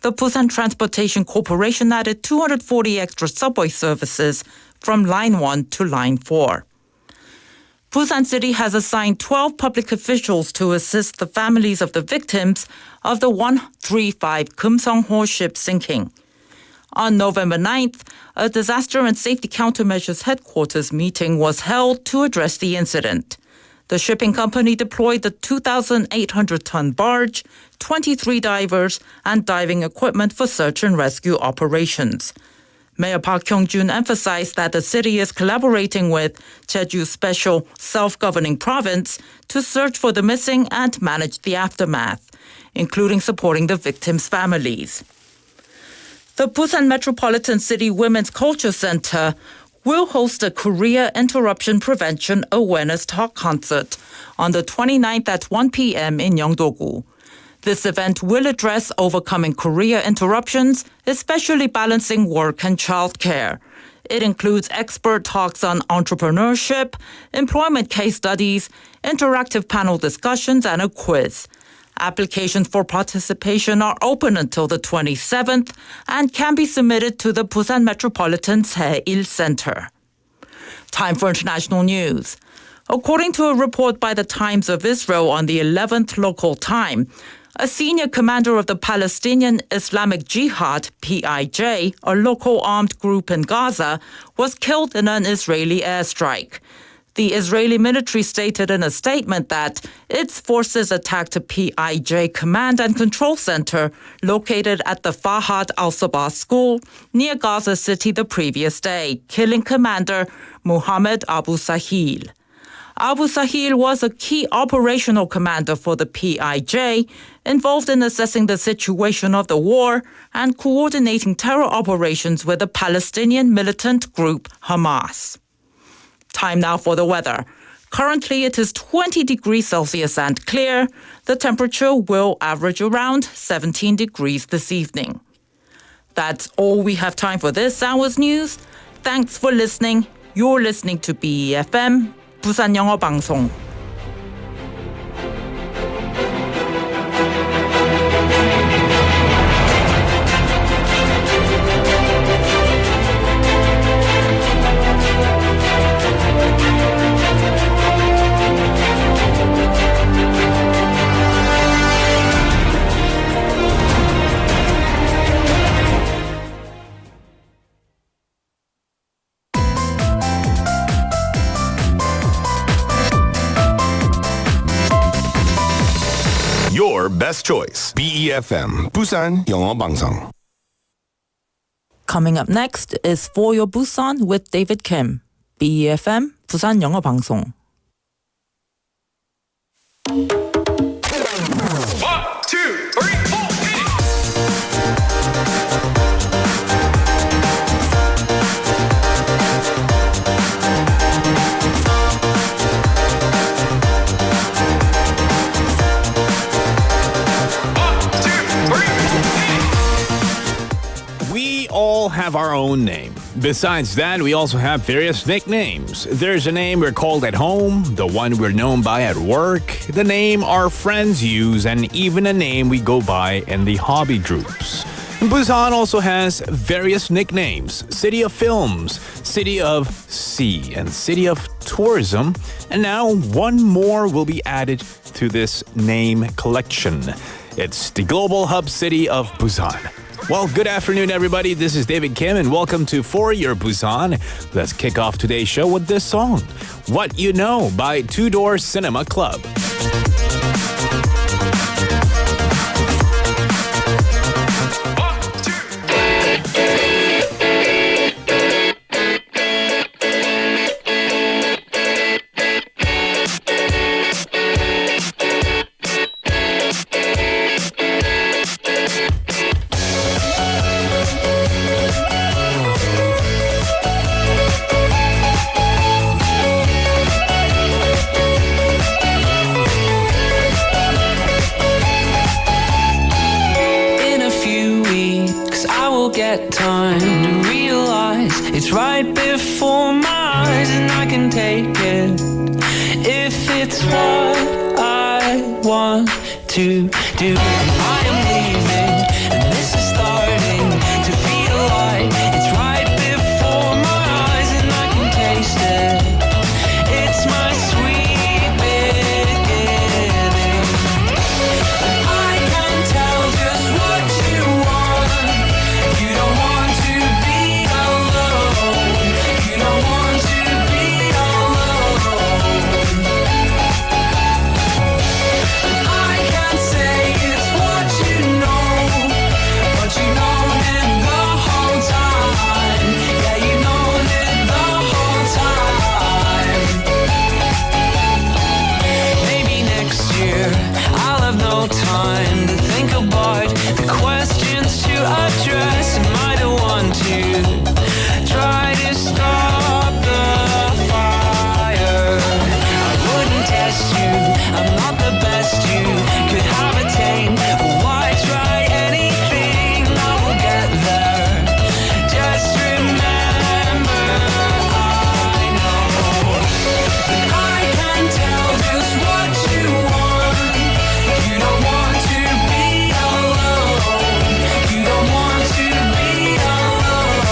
the Busan Transportation Corporation added 240 extra subway services from Line 1 to Line 4. Busan City has assigned 12 public officials to assist the families of the victims of the 135 Kumsong-ho ship sinking. On November 9th, a disaster and safety countermeasures headquarters meeting was held to address the incident. The shipping company deployed the 2,800-ton barge, 23 divers, and diving equipment for search and rescue operations. Mayor Park Hyung-jun emphasized that the city is collaborating with Jeju Special Self-Governing Province to search for the missing and manage the aftermath, including supporting the victims' families. The Busan Metropolitan City Women's Culture Center will host a Korea Interruption Prevention Awareness Talk concert on the 29th at 1 p.m. in Yeongdo-gu. This event will address overcoming career interruptions, especially balancing work and childcare. It includes expert talks on entrepreneurship, employment case studies, interactive panel discussions, and a quiz. Applications for participation are open until the 27th and can be submitted to the Busan Metropolitan Se-il Center. Time for international news. According to a report by the Times of Israel on the 11th local time, a senior commander of the Palestinian Islamic Jihad, PIJ, a local armed group in Gaza, was killed in an Israeli airstrike. The Israeli military stated in a statement that its forces attacked a PIJ command and control center located at the Fahad al-Sabah school near Gaza City the previous day, killing Commander Muhammad Abu Sahil. Abu Sahil was a key operational commander for the PIJ, involved in assessing the situation of the war and coordinating terror operations with the Palestinian militant group Hamas. Time now for the weather. Currently, it is 20 degrees Celsius and clear. The temperature will average around 17 degrees this evening. That's all we have time for this hour's news. Thanks for listening. You're listening to BEFM, 부산영어방송. Your best choice. BEFM, 부산영어방송. Coming up next is For Your Busan with David Kim. BEFM, 부산영어방송. 1, 2, 3, 4. We all have our own name. Besides that, we also have various nicknames. There's a name we're called at home, the one we're known by at work, the name our friends use, and even a name we go by in the hobby groups. Busan also has various nicknames: City of Films, City of Sea, and City of Tourism. And now one more will be added to this name collection. It's the global hub city of Busan. Well, good afternoon, everybody. This is David Kim, and welcome to For Your Busan. Let's kick off today's show with this song, What You Know by Two Door Cinema Club. Get time to realize it's right before my eyes, and I can take it if it's what I want to do. I am leaving, and this is the questions to address. Am I the one to try to stop the fire? I wouldn't test you, I'm not the best you could have attained. Why try anything? I will get there. Just remember, I know that I can tell just what you want. You don't want to be alone. You don't want to be alone.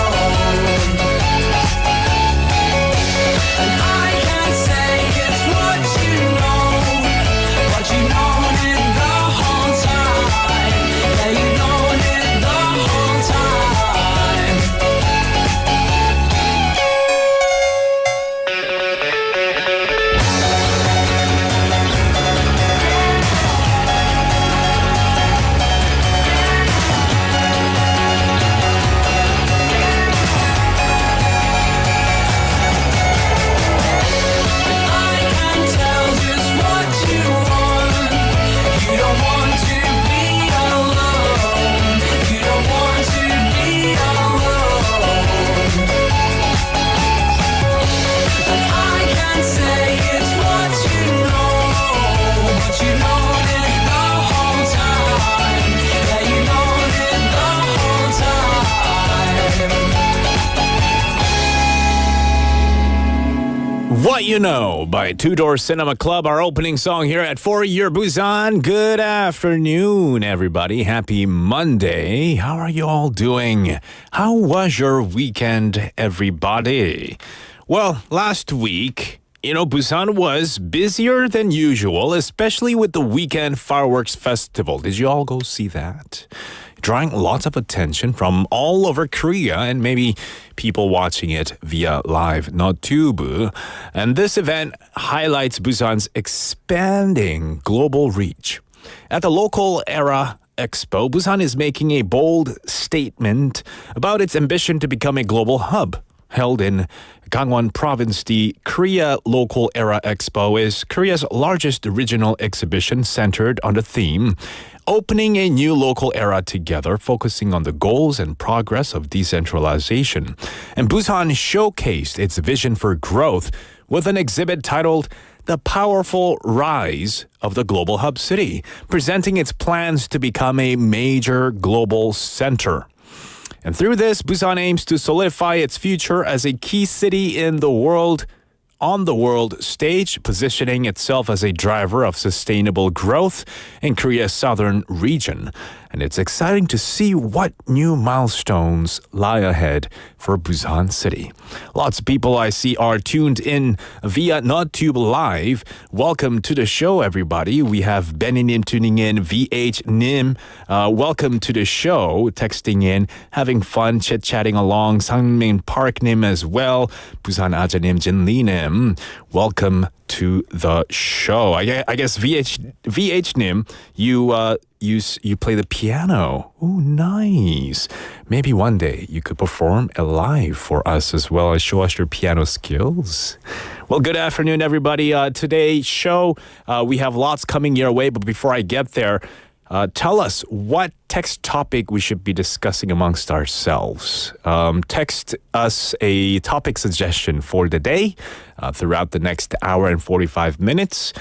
And I can say it's what you know, but you known it the whole time. Yeah, you known it the whole time. I can tell just what you want. You don't want to be alone. You don't want to be alone. And I can say it's what you know, but you know it the whole time. Yeah, you know it the whole time. What You Know by Two Door Cinema Club, our opening song here at For Your Busan. Good afternoon, everybody. Happy Monday. How are you all doing? How was your weekend, everybody? Well, last week, Busan was busier than usual, especially with the weekend fireworks festival. Did you all go see that? Drawing lots of attention from all over Korea and maybe people watching it via live YouTube. And this event highlights Busan's expanding global reach. At the local era Expo, Busan is making a bold statement about its ambition to become a global hub. Held in Gangwon Province, the Korea Local Era Expo is Korea's largest regional exhibition centered on the theme Opening a New Local Era Together, focusing on the goals and progress of decentralization. And Busan showcased its vision for growth with an exhibit titled The Powerful Rise of the Global Hub City, presenting its plans to become a major global center. And through this, Busan aims to solidify its future as a key city in the world, on the world stage, positioning itself as a driver of sustainable growth in Korea's southern region. And it's exciting to see what new milestones lie ahead for Busan City. Lots of people I see are tuned in via NotTube Live. Welcome to the show, everybody. We have Benny Nim tuning in, VH Nim. Welcome to the show, texting in, having fun, chit-chatting along. Sangmin Park Nim as well. Busan Aja Nim, Jin Lee Nim. Welcome to the show. I guess VH Nim, you play the piano. Oh, nice. Maybe one day you could perform it live for us as well and show us your piano skills. Well, good afternoon, everybody. Today's show, we have lots coming your way, but before I get there, tell us what text topic we should be discussing amongst ourselves. Text us a topic suggestion for the day throughout the next hour and 45 minutes.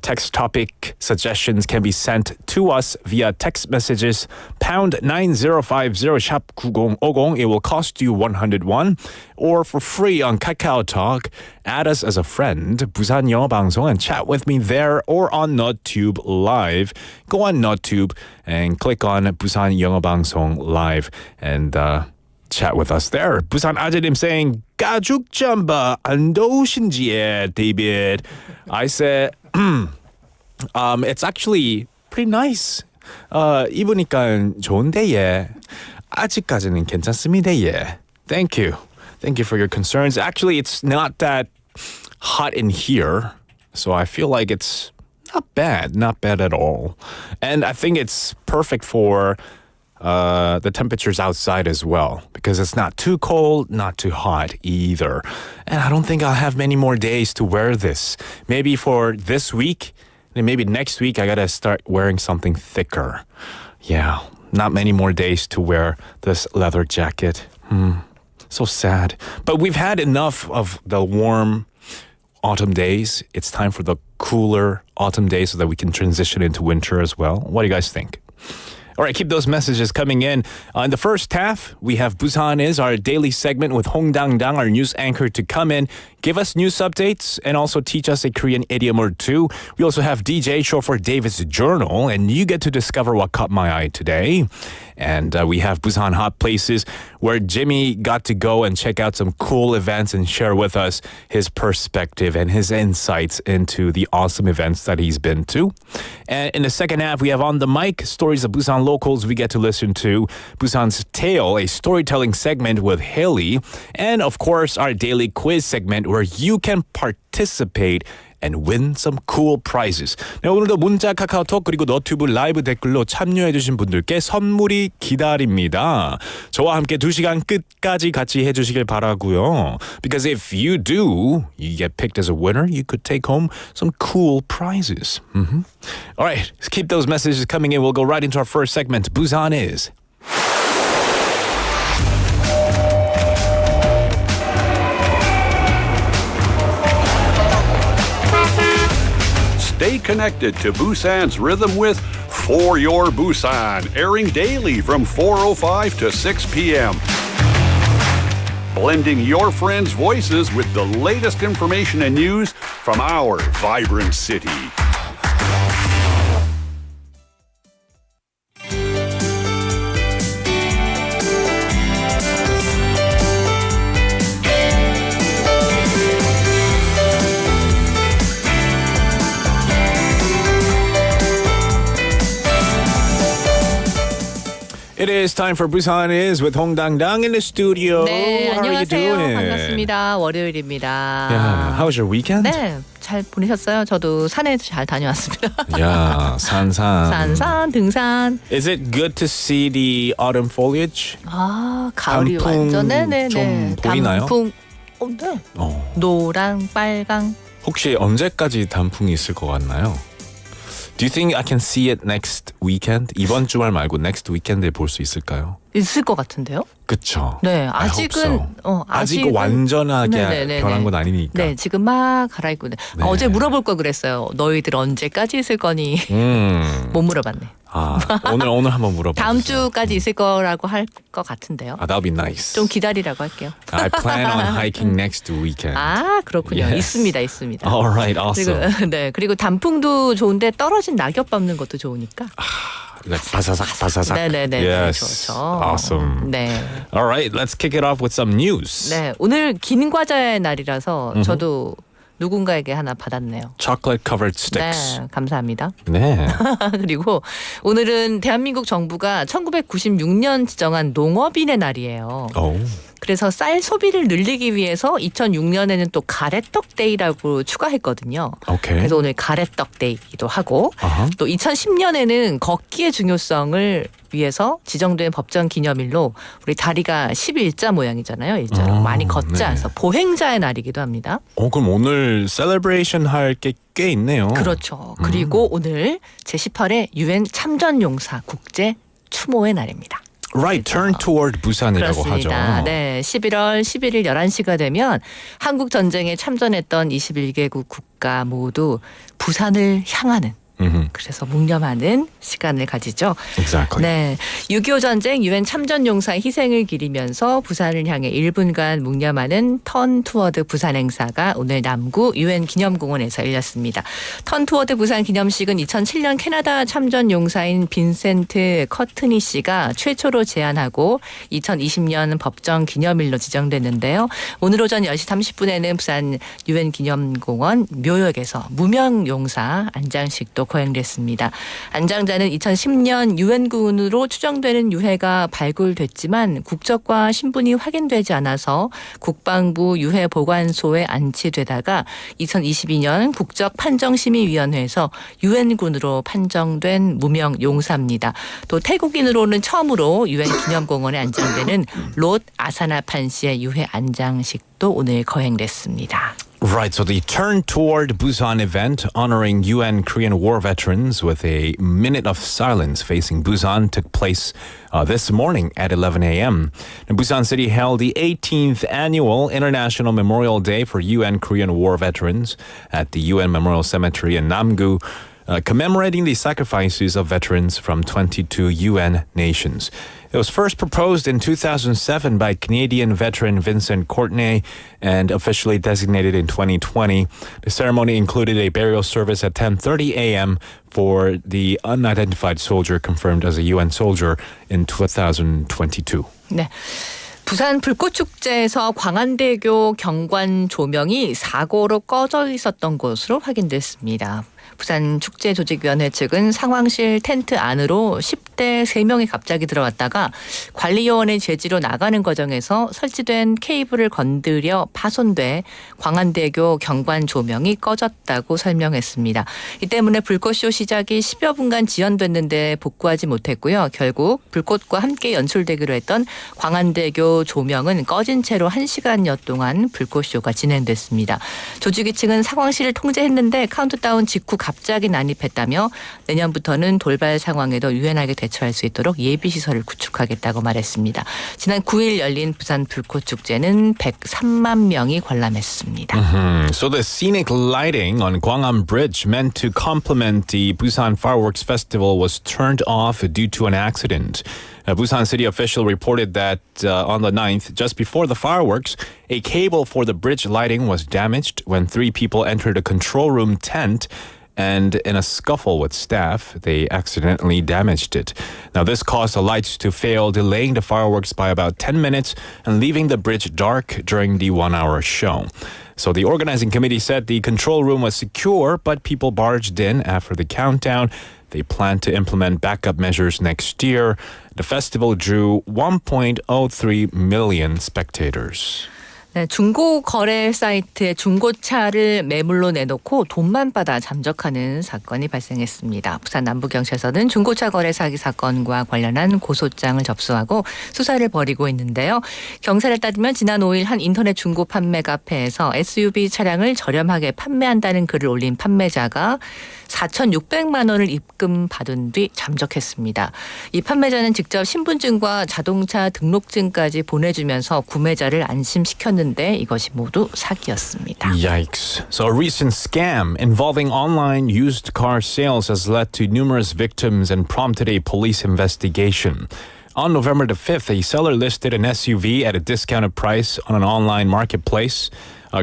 Text topic suggestions can be sent to us via text messages pound 9050 샵 9050. It will cost you 101. Or for free on Kakao Talk, add us as a friend, 부산영어방송, and chat with me there or on NotTube Live. Go on NotTube and click on Busan 영어방송 Live and chat with us there. Busan 아재님 saying 가죽 잠바 안 더우신지에, David. I said, it's actually pretty nice. 입으니까 좋은데, 예. 아직까지는 괜찮습니다, 예. Thank you. Thank you for your concerns. Actually, it's not that hot in here, so I feel like it's not bad at all. And I think it's perfect for the temperatures outside as well, because it's not too cold, not too hot either. And I don't think I'll have many more days to wear this. Maybe for this week, and maybe next week I gotta start wearing something thicker. Yeah, not many more days to wear this leather jacket. So sad. But we've had enough of the warm autumn days. It's time for the cooler autumn days so that we can transition into winter as well. What do you guys think? All right, keep those messages coming in. In the first half, we have Busan Is, our daily segment with Hong Dang-dang, our news anchor, to come in, give us news updates, and also teach us a Korean idiom or two. We also have DJ, short for David's Journal, and you get to discover what caught my eye today. And we have Busan Hot Places, where Jimmy got to go and check out some cool events and share with us his perspective and his insights into the awesome events that he's been to. And in the second half, we have On the Mic, stories of Busan locals we get to listen to, Busan's Tale, a storytelling segment with Haley, and of course, our daily quiz segment where you can participate and win some cool prizes. 네, 오늘도 문자, 카카오톡 그리고 너튜브 라이브 댓글로 참여해주신 분들께 선물이 기다립니다. 저와 함께 2시간 끝까지 같이 해주시길 바라고요. Because if you do, you get picked as a winner, you could take home some cool prizes. All right, let's keep those messages coming in. We'll go right into our first segment, Busan Is. Stay connected to Busan's rhythm with For Your Busan, airing daily from 4:05 to 6 p.m. Blending your friends' voices with the latest information and news from our vibrant city. It is time for Busan Is with Hong Dang-dang in the studio. 네, How are you 안녕하세요. doing? 반갑습니다. 월요일입니다. Yeah, how was your weekend? 네, 잘 보내셨어요? 저도 산에 잘 다녀왔습니다. Yeah, 산산. 산산, 등산. Is it good to see the autumn foliage? 아, 가을이 단풍 완전 네네네. 좀 보이나요? 단풍. 네. 노랑, 빨강. 혹시 언제까지 단풍이 있을 것 같나요? Do you think I can see it next weekend? 이번 주말 말고 next weekend에 볼 수 있을까요? 있을 것 같은데요? 그쵸. 네, I hope 아직은 so. 아직 완전하게 네네네네. 변한 건 아니니까. 네, 지금 막 갈아입고. 네. 네. 어제 물어볼 걸 그랬어요. 너희들 언제까지 있을 거니? 못 물어봤네. 아, 오늘 한번 물어봐. 다음 주까지 있을 거라고 할 것 같은데요. that'll be nice. 좀 기다리라고 할게요. I plan on hiking next weekend. 아, 그렇군요. Yes. 있습니다. All right, awesome. 그리고, 네, 그리고 단풍도 좋은데 떨어진 낙엽 밟는 것도 좋으니까. Like 바사삭. 네네네. Yes. 좋죠. Awesome. 네. All right, let's kick it off with some news. 네, 오늘 긴 과자의 날이라서 저도 누군가에게 하나 받았네요. Chocolate covered sticks. 네, 감사합니다. 네. 그리고 오늘은 대한민국 정부가 1996년 지정한 농업인의 날이에요. 오. 그래서 쌀 소비를 늘리기 위해서 2006년에는 또 가래떡 데이라고 추가했거든요. 오케이. 그래서 오늘 가래떡 데이기도 하고 또 2010년에는 걷기의 중요성을 위해서 지정된 법정 기념일로 우리 다리가 11자 모양이잖아요. 일자로 많이 걷지 네. 않아서 보행자의 날이기도 합니다. 그럼 오늘 셀러브레이션 할 게 꽤 있네요. 그렇죠. 그리고 오늘 제18회 UN 참전용사 국제 추모의 날입니다. Right, turn toward Busan이라고 그렇습니다. 하죠. 네, 11월 11일 11시가 되면 한국 전쟁에 참전했던 21개국 국가 모두 부산을 향하는 그래서 묵념하는 시간을 가지죠. Exactly. 네, 6.25 전쟁 유엔 참전용사의 희생을 기리면서 부산을 향해 1분간 묵념하는 턴 투어드 부산 행사가 오늘 남구 유엔 기념공원에서 열렸습니다. 턴 투어드 부산 기념식은 2007년 캐나다 참전용사인 빈센트 커트니 씨가 최초로 제안하고 2020년 법정 기념일로 지정됐는데요. 오늘 오전 10시 30분에는 부산 유엔 기념공원 묘역에서 무명용사 안장식도 거행됐습니다. 안장자는 2010년 유엔군으로 추정되는 유해가 발굴됐지만 국적과 신분이 확인되지 않아서 국방부 유해보관소에 안치되다가 2022년 국적판정심의위원회에서 유엔군으로 판정된 무명 용사입니다. 또 태국인으로는 처음으로 유엔 기념공원에 안장되는 롯 아사나판 씨의 유해 안장식도 오늘 거행됐습니다. Right, so the Turn Toward Busan event honoring UN Korean War veterans with a minute of silence facing Busan took place this morning at 11 a.m. And Busan City held the 18th annual International Memorial Day for UN Korean War veterans at the UN Memorial Cemetery in Namgu, commemorating the sacrifices of veterans from 22 UN nations. It was first proposed in 2007 by Canadian veteran Vincent Courtenay and officially designated in 2020. The ceremony included a burial service at 10:30 a.m. for the unidentified soldier confirmed as a UN soldier in 2022. 네. 부산 불꽃축제에서 광안대교 경관 조명이 사고로 꺼져 있었던 것으로 확인됐습니다. 부산 축제조직위원회 측은 상황실 텐트 안으로 10대 3명이 갑자기 들어왔다가 관리요원의 제지로 나가는 과정에서 설치된 케이블을 건드려 파손돼 광안대교 경관 조명이 꺼졌다고 설명했습니다. 이 때문에 불꽃쇼 시작이 10여 분간 지연됐는데 복구하지 못했고요. 결국 불꽃과 함께 연출되기로 했던 광안대교 조명은 꺼진 채로 1시간여 동안 불꽃쇼가 진행됐습니다. 조직위 측은 상황실을 통제했는데 카운트다운 직후 갑자기 난입했다며 내년부터는 돌발 상황에도 유연하게 대처할 수 있도록 예비시설을 구축하겠다고 말했습니다. 지난 9일 열린 부산 불꽃축제는 103만 명이 관람했습니다. So the scenic lighting on Gwangham Bridge meant to complement the Busan Fireworks Festival was turned off due to an accident. A Busan city official reported that on the 9th, just before the fireworks, a cable for the bridge lighting was damaged when 3 people entered a control room tent, and in a scuffle with staff, they accidentally damaged it. Now, this caused the lights to fail, delaying the fireworks by about 10 minutes and leaving the bridge dark during the 1-hour show. So the organizing committee said the control room was secure, but people barged in after the countdown. They plan to implement backup measures next year. The festival drew 1.03 million spectators. 네, 중고 거래 사이트에 중고차를 매물로 내놓고 돈만 받아 잠적하는 사건이 발생했습니다. 부산 남부경찰서는 중고차 거래 사기 사건과 관련한 고소장을 접수하고 수사를 벌이고 있는데요. 경찰에 따르면 지난 5일 한 인터넷 중고 판매 카페에서 SUV 차량을 저렴하게 판매한다는 글을 올린 판매자가 4,600만 원을 입금받은 뒤 잠적했습니다. 이 판매자는 직접 신분증과 자동차 등록증까지 보내주면서 구매자를 안심시켰는데 이것이 모두 사기였습니다. Yikes. So a recent scam involving online used car sales has led to numerous victims and prompted a police investigation. On November the 5th, a seller listed an SUV at a discounted price on an online marketplace,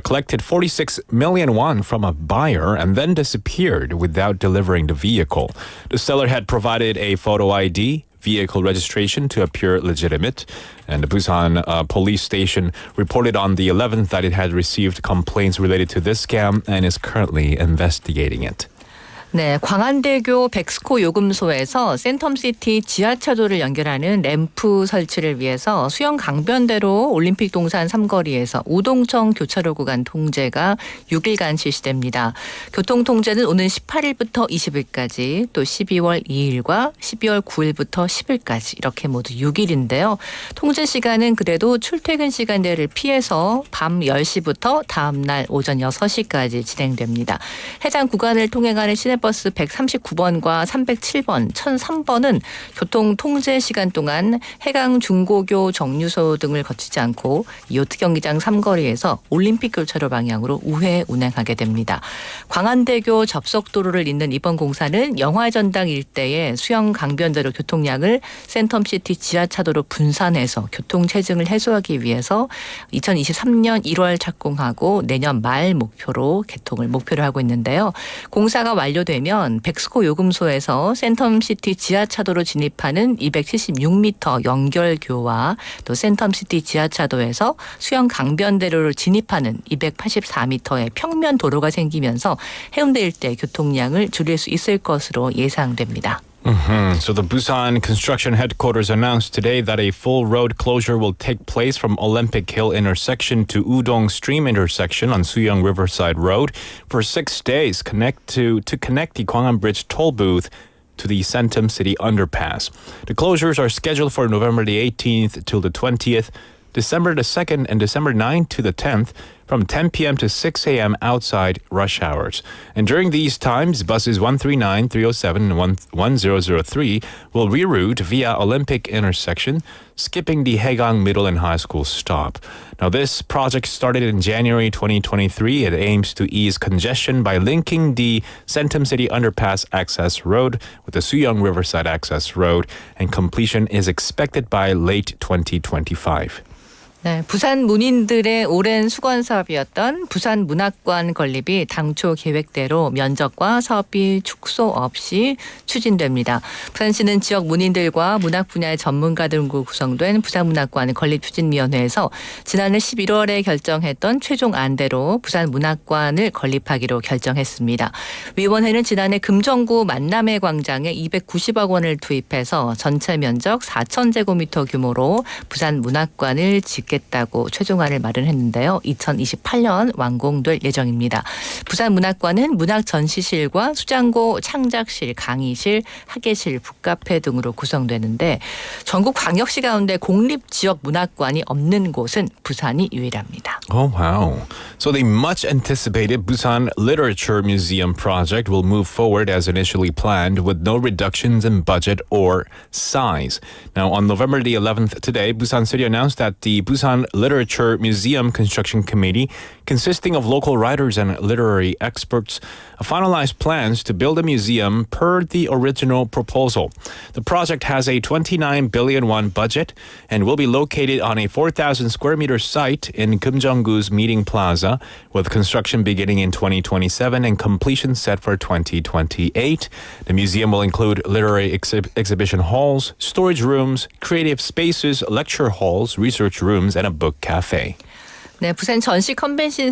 collected 46 million won from a buyer, and then disappeared without delivering the vehicle. The seller had provided a photo ID, vehicle registration to appear legitimate, and the Busan police station reported on the 11th that it had received complaints related to this scam and is currently investigating it. 네, 광안대교 백스코 요금소에서 센텀시티 지하차도를 연결하는 램프 설치를 위해서 수영 강변대로 올림픽 동산 삼거리에서 우동청 교차로 구간 통제가 6일간 실시됩니다. 교통 통제는 오는 18일부터 20일까지 또 12월 2일과 12월 9일부터 10일까지 이렇게 모두 6일인데요. 통제 시간은 그래도 출퇴근 시간대를 피해서 밤 10시부터 다음 날 오전 6시까지 진행됩니다. 해당 구간을 통행하는 시내 버스 139번과 307번, 1003번은 교통 통제 시간 동안 해강 중고교 정류소 등을 거치지 않고 요트 경기장 삼거리에서 올림픽 교차로 방향으로 우회 운행하게 됩니다. 광안대교 접속도로를 잇는 이번 공사는 영화전당 일대의 수영 강변대로 교통량을 센텀시티 지하차도로 분산해서 교통체증을 해소하기 위해서 2023년 1월 착공하고 내년 말 목표로 개통을 목표로 하고 있는데요. 공사가 완료되면 백스코 요금소에서 센텀시티 지하차도로 진입하는 276m 연결교와 또 센텀시티 지하차도에서 수영 강변대로로 진입하는 284m의 평면 도로가 생기면서 해운대 일대 교통량을 줄일 수 있을 것으로 예상됩니다. So the Busan construction headquarters announced today that a full road closure will take place from Olympic Hill intersection to Udong Stream intersection on Suyong Riverside Road for 6 days to connect the Gwangham Bridge toll booth to the Centum City underpass. The closures are scheduled for November the 18th till the 20th, December the 2nd and December 9th to the 10th from 10 p.m. to 6 a.m. outside rush hours. And during these times, buses 139, 307, and 1003 will reroute via Olympic intersection, skipping the Haegang Middle and High School stop. Now, this project started in January 2023. It aims to ease congestion by linking the Centum City Underpass Access Road with the Suyong Riverside Access Road, and completion is expected by late 2025. 네, 부산 문인들의 오랜 수건 사업이었던 부산 문학관 건립이 당초 계획대로 면적과 사업비 축소 없이 추진됩니다. 부산시는 지역 문인들과 문학 분야의 전문가들로 구성된 부산문학관 건립추진위원회에서 지난해 11월에 결정했던 최종 안대로 부산문학관을 건립하기로 결정했습니다. 위원회는 지난해 금정구 만남의 광장에 290억 원을 투입해서 전체 면적 4,000제곱미터 규모로 부산문학관을 겠다고 최종안을 마련했는데요. 2028년 완공될 예정입니다. 부산문학관은 문학전시실과 수장고, 창작실, 강의실, 학예실, 북카페 등으로 구성되는데 전국 광역시 가운데 공립지역 문학관이 없는 곳은 부산이 유일합니다. Oh, wow. So the much anticipated Busan Literature Museum project will move forward as initially planned with no reductions in budget or size. Now, on November the 11th today, Busan City announced that the Busan Literature Museum Construction Committee, consisting of local writers and literary experts, finalized plans to build a museum per the original proposal. The project has a 29 billion won budget and will be located on a 4,000 square meter site in Kimjeonggu's Meeting Plaza, with construction beginning in 2027 and completion set for 2028. The museum will include literary exhibition halls, storage rooms, creative spaces, lecture halls, research rooms, and a book cafe. 네, 부산 전시 컨벤션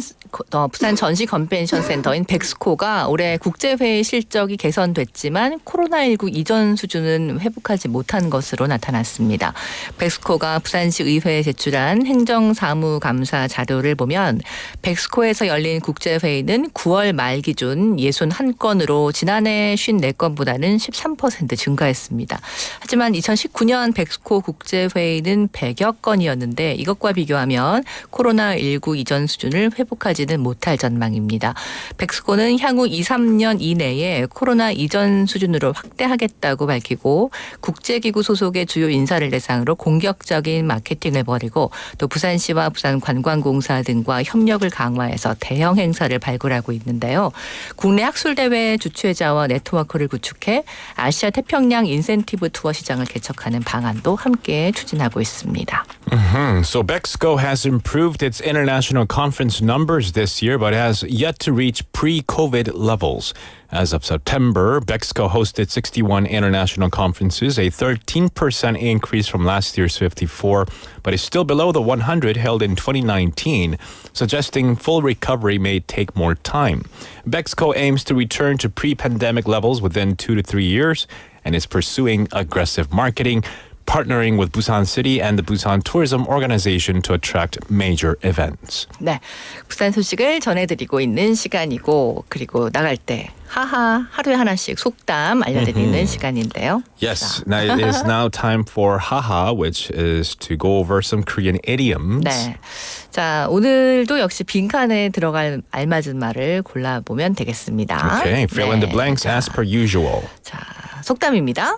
센터인 백스코가 올해 국제회의 실적이 개선됐지만 코로나19 이전 수준은 회복하지 못한 것으로 나타났습니다. 백스코가 부산시 의회에 제출한 행정사무감사 자료를 보면 백스코에서 열린 국제회의는 9월 말 기준 61건으로 지난해 54건보다는 13% 증가했습니다. 하지만 2019년 백스코 국제회의는 100여 건이었는데 이것과 비교하면 코로나19 이전 수준을 회복하지는 못할 전망입니다. 백스코는 향후 2, 3년 이내에 코로나 이전 수준으로 확대하겠다고 밝히고 국제기구 소속의 주요 인사를 대상으로 공격적인 마케팅을 벌이고 또 부산시와 부산관광공사 등과 협력을 강화해서 대형 행사를 발굴하고 있는데요. 국내 학술대회 주최자와 네트워크를 구축해 아시아 태평양 인센티브 투어 시장을 개척하는 방안도 함께 추진하고 있습니다. So Bexco has improved its international conference numbers this year, but has yet to reach pre-COVID levels. As of September, Bexco hosted 61 international conferences, a 13% increase from last year's 54, but is still below the 100 held in 2019, suggesting full recovery may take more time. Bexco aims to return to pre-pandemic levels within 2 to 3 years and is pursuing aggressive marketing, partnering with Busan City and the Busan Tourism Organization to attract major events. 네, 부산 소식을 전해드리고 있는 시간이고 그리고 나갈 때 하하 하루에 하나씩 속담 알려드리는 시간인데요. Yes, now it is now time for haha, which is to go over some Korean idioms. 네, 자 오늘도 역시 빈칸에 들어갈 알맞은 말을 골라보면 되겠습니다. Okay, fill in the blanks as per usual. 자, 속담입니다.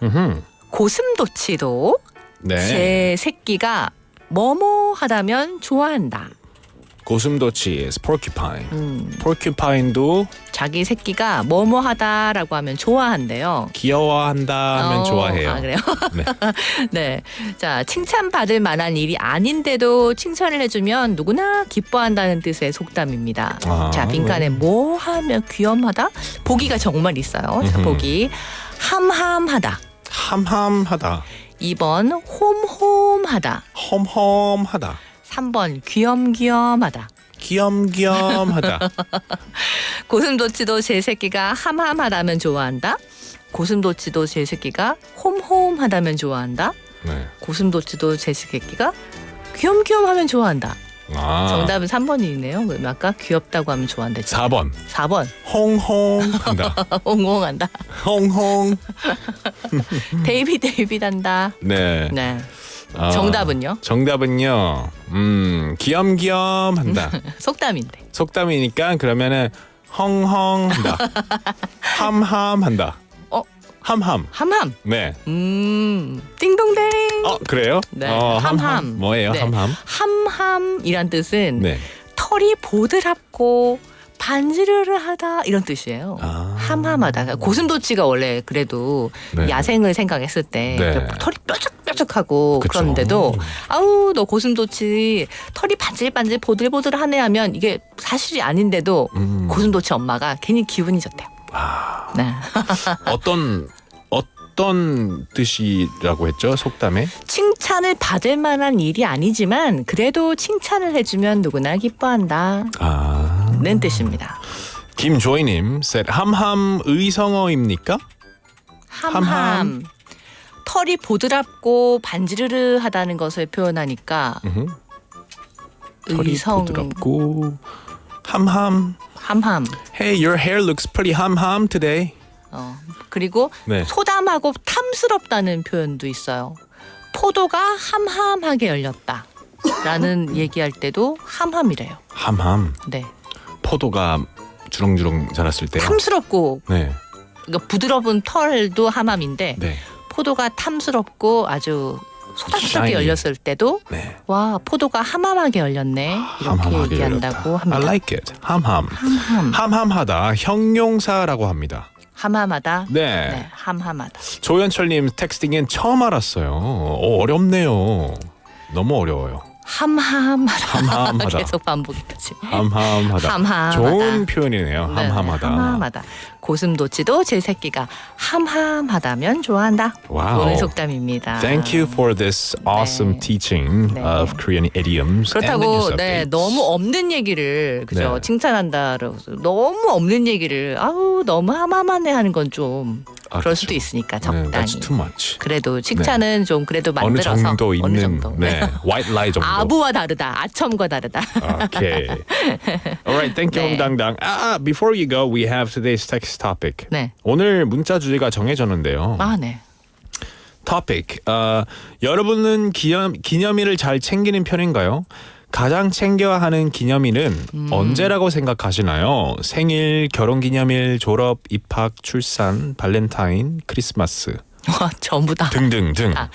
고슴도치도 네. 제 새끼가 뭐뭐 하다면 좋아한다. 고슴도치 is porcupine. porcupine도 자기 새끼가 뭐뭐 하다라고 하면 좋아한대요. 귀여워한다 하면 좋아해요. 아, 그래요? 네. 네. 자, 칭찬받을 만한 일이 아닌데도 칭찬을 해주면 누구나 기뻐한다는 뜻의 속담입니다. 아, 자, 빈칸에 뭐 하면 귀염하다? 보기가 정말 있어요. 자, 보기. 함함하다. 함함하다. 2번 홈홈하다. 험험하다. 3번 귀염귀염하다. 귀염귀염하다. 고슴도치도 제 새끼가 함함하다면 좋아한다. 고슴도치도 제 새끼가 홈홈하다면 좋아한다. 네. 고슴도치도 제 새끼가 귀염귀염하면 좋아한다. 아. 정답은 3번이네요. 그럼 아까 귀엽다고 하면 좋아한다. 4번. 4번. 홍홍한다. 홍홍한다. 홍홍. 데이빗 한다. 네. 네. 정답은요? 정답은요. 귀염귀염 한다. 속담인데. 속담이니까 그러면은 헝헝 한다. 함함 한다. 함함. 함함. 네. 띵동댕. 그래요? 네. 함함. 뭐예요? 네. 함함? 함함이란 뜻은 네. 털이 보드랍고 반지르르하다 이런 뜻이에요. 함함하다. 고슴도치가 원래 그래도 네. 야생을 생각했을 때 네. 털이 뾰족뾰족하고 그쵸. 그런데도 아우 너 고슴도치 털이 반질반질 보들보들하네 하면 이게 사실이 아닌데도 고슴도치 엄마가 괜히 기분이 좋대요. 네. 어떤 뜻이라고 했죠? 속담에? 칭찬을 받을 만한 일이 아니지만 그래도 칭찬을 해주면 누구나 기뻐한다. 는 뜻입니다. 김조이님 said 함함 의성어입니까? 함함. 털이 보드랍고 반지르르하다는 것을 표현하니까 털이 의성 부드럽고 함함. 함함. Hey, your hair looks pretty 함함 today. 그리고 네. 소담하고 탐스럽다는 표현도 있어요. 포도가 함함하게 열렸다. 라는 얘기할 때도 함함이래요. 함함. 네. 포도가 주렁주렁 자랐을 때요. 탐스럽고 네. 그러니까 부드러운 털도 함함인데 네. 포도가 탐스럽고 아주 소담스럽게 Shiny. 열렸을 때도 네. 와 포도가 함함하게 열렸네 이렇게 함함하게 얘기한다고 열렸다. 합니다. I like it. 함함. 함함하다 형용사라고 합니다. 함함하다. 네. 함함하다. 조현철님 텍스팅엔 처음 알았어요. 어렵네요. 너무 어려워요. 함함하다. 함함하다. 계속 반복했지. 함함하다. 함함하다. 좋은 표현이네요. 네, 함함하다. 함함하다. 고슴도치도 제 새끼가 함함하다면 좋아한다. 와우. 오늘 속담입니다. Thank you for this awesome teaching 네. of Korean idioms. and the 그렇다고 news 네 updates. 너무 없는 얘기를 그죠 네. 칭찬한다로 너무 없는 얘기를 아우 너무 함함하네 하는 건 좀 그럴 그렇죠. 수도 있으니까 네, 적당히. that's too much. 그래도 칭찬은 좀 그래도 어느 만들어서 정도 있는 정도. 네, white lie 정도. 아부와 다르다. 아첨과 다르다. Okay. All right. Thank you, 네. 홍당당. Before you go, we have today's text topic. 네. 오늘 문자 주제가 정해졌는데요. 아 네. topic. 여러분은 기념일을 잘 챙기는 편인가요? 가장 챙겨야 하는 기념일은 언제라고 생각하시나요? 생일, 결혼기념일, 졸업, 입학, 출산, 발렌타인, 크리스마스 와 전부 다. 등등등. 다.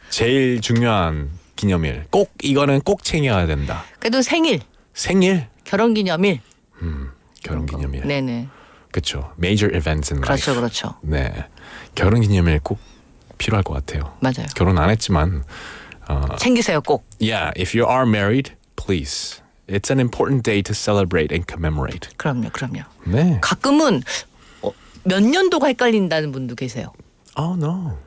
제일 중요한 기념일. 꼭 이거는 꼭 챙겨야 된다. 그래도 생일, 생일, 결혼기념일. 결혼기념일. 네네. 그렇죠. Major events in life. 그렇죠. 네. 결혼기념일 꼭 필요할 것 같아요. 맞아요. 결혼 안 했지만 챙기세요 꼭. yeah, if you are married, please. It's an important day to celebrate and commemorate. 그럼요. 네. 가끔은 몇 년도가 헷갈린다는 분도 계세요. Oh no.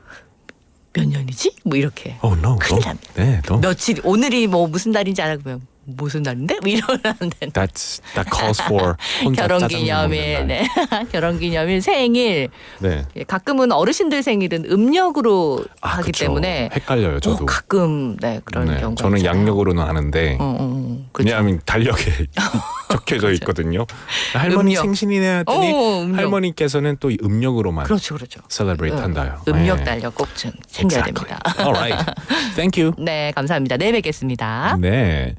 몇 년이지? 뭐 이렇게. Oh no. 큰일 don't. 납니다. 네, don't. 며칠 오늘이 뭐 무슨 날인지 알아보면 무슨 날인데? 뭐 이러는데. That calls for 혼자 결혼기념일, 짜장면 먹는 날. 네. 결혼기념일, 생일. 네. 가끔은 어르신들 생일은 음력으로 하기 그쵸. 때문에 헷갈려요, 저도. 가끔 네 그런 네, 경우가 저는 있잖아요. 양력으로는 아는데 그렇죠. 왜냐하면 달력에 적혀져 있거든요. 할머니 음력. 생신이네 했더니 음력. 할머니께서는 또 음력으로만 그렇죠. celebrate 한다요. 음력 네. 달력 꼭 챙겨야 됩니다. All right. Thank you. 네, 감사합니다. 내일 뵙겠습니다. 네.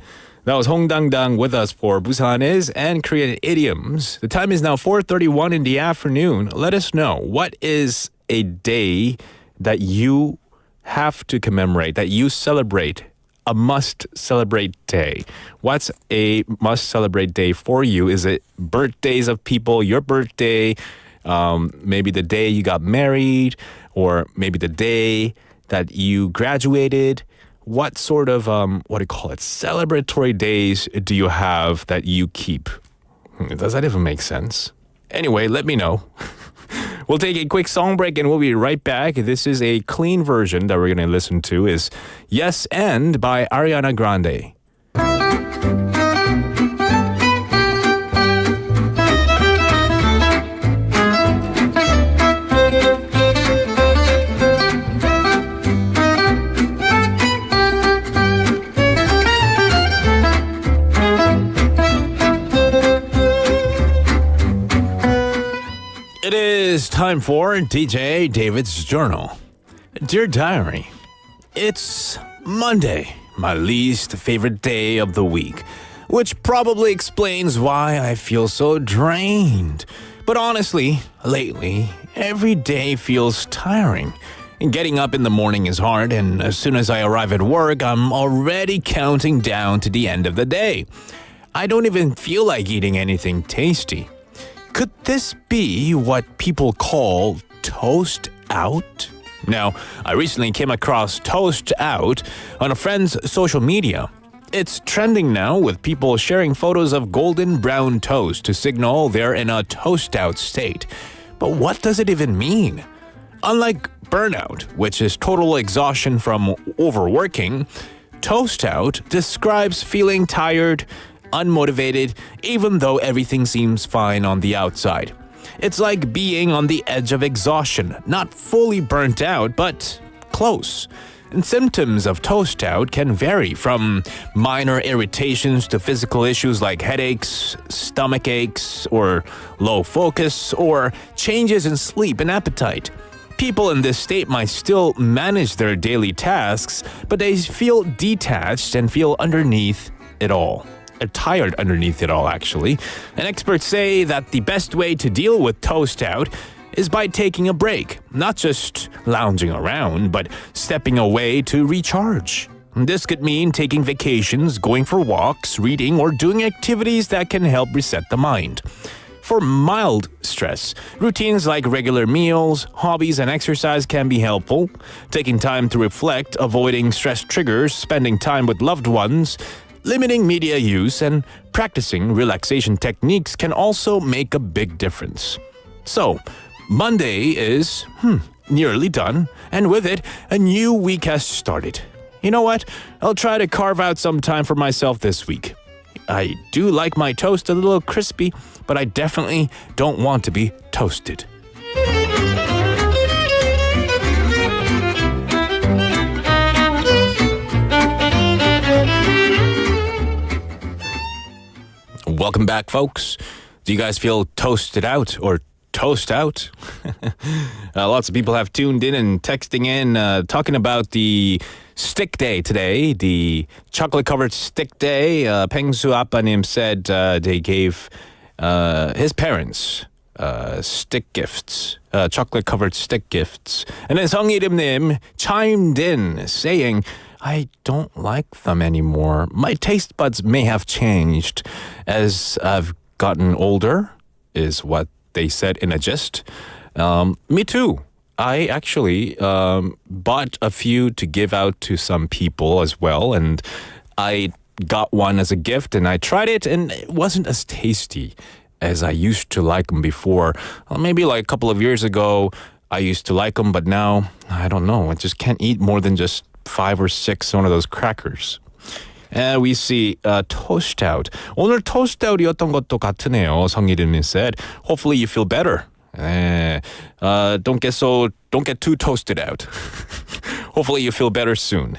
That was Hong Dang Dang with us for Busan Is and Korean idioms. The time is now 4:31 in the afternoon. Let us know, what is a day that you have to commemorate, that you celebrate, a must celebrate day? What's a must celebrate day for you? Is it birthdays of people, your birthday, maybe the day you got married, or maybe the day that you graduated? What sort of, celebratory days do you have that you keep? Does that even make sense? Anyway, let me know. We'll take a quick song break and we'll be right back. This is a clean version that we're going to listen to is Yes and by Ariana Grande. It is time for DJ David's Journal. Dear Diary, It's Monday, my least favorite day of the week, which probably explains why I feel so drained. But honestly, lately, every day feels tiring. Getting up in the morning is hard, and as soon as I arrive at work, I'm already counting down to the end of the day. I don't even feel like eating anything tasty. Could this be what people call toast out? Now, I recently came across toast out on a friend's social media. It's trending now with people sharing photos of golden brown toast to signal they're in a toast out state. But what does it even mean? Unlike burnout, which is total exhaustion from overworking, toast out describes feeling tired, unmotivated, even though everything seems fine on the outside. It's like being on the edge of exhaustion, not fully burnt out, but close. And symptoms of toast out can vary from minor irritations to physical issues like headaches, stomach aches, or low focus, or changes in sleep and appetite. People in this state might still manage their daily tasks, but they feel detached and feel underneath it all. Tired underneath it all, actually. And experts say that the best way to deal with toast out is by taking a break, not just lounging around, but stepping away to recharge. This could mean taking vacations, going for walks, reading, or doing activities that can help reset the mind. For mild stress, routines like regular meals, hobbies, and exercise can be helpful. Taking time to reflect, avoiding stress triggers, spending time with loved ones, limiting media use, and practicing relaxation techniques can also make a big difference. So, Monday is nearly done, and with it, a new week has started. You know what? I'll try to carve out some time for myself this week. I do like my toast a little crispy, but I definitely don't want to be toasted. Welcome back, folks. Do you guys feel toasted out or toast out? Lots of people have tuned in and texting in, talking about the stick day today, the chocolate-covered stick day. Pengsu Appanim said they gave his parents stick gifts, chocolate-covered stick gifts. And then 성이름님 chimed in saying, I don't like them anymore. My taste buds may have changed as I've gotten older, is what they said in a gist. Me too. I actually bought a few to give out to some people as well, and I got one as a gift, and I tried it, and it wasn't as tasty as I used to like them before. Maybe like a couple of years ago, I used to like them, but now, I don't know. I just can't eat more than just 5 or 6 one of those crackers. And we see toast out. 오늘 toast out이었던 것도 같으네요. 성이름님 said. Hopefully you feel better. Don't get too toasted out. Hopefully you feel better soon.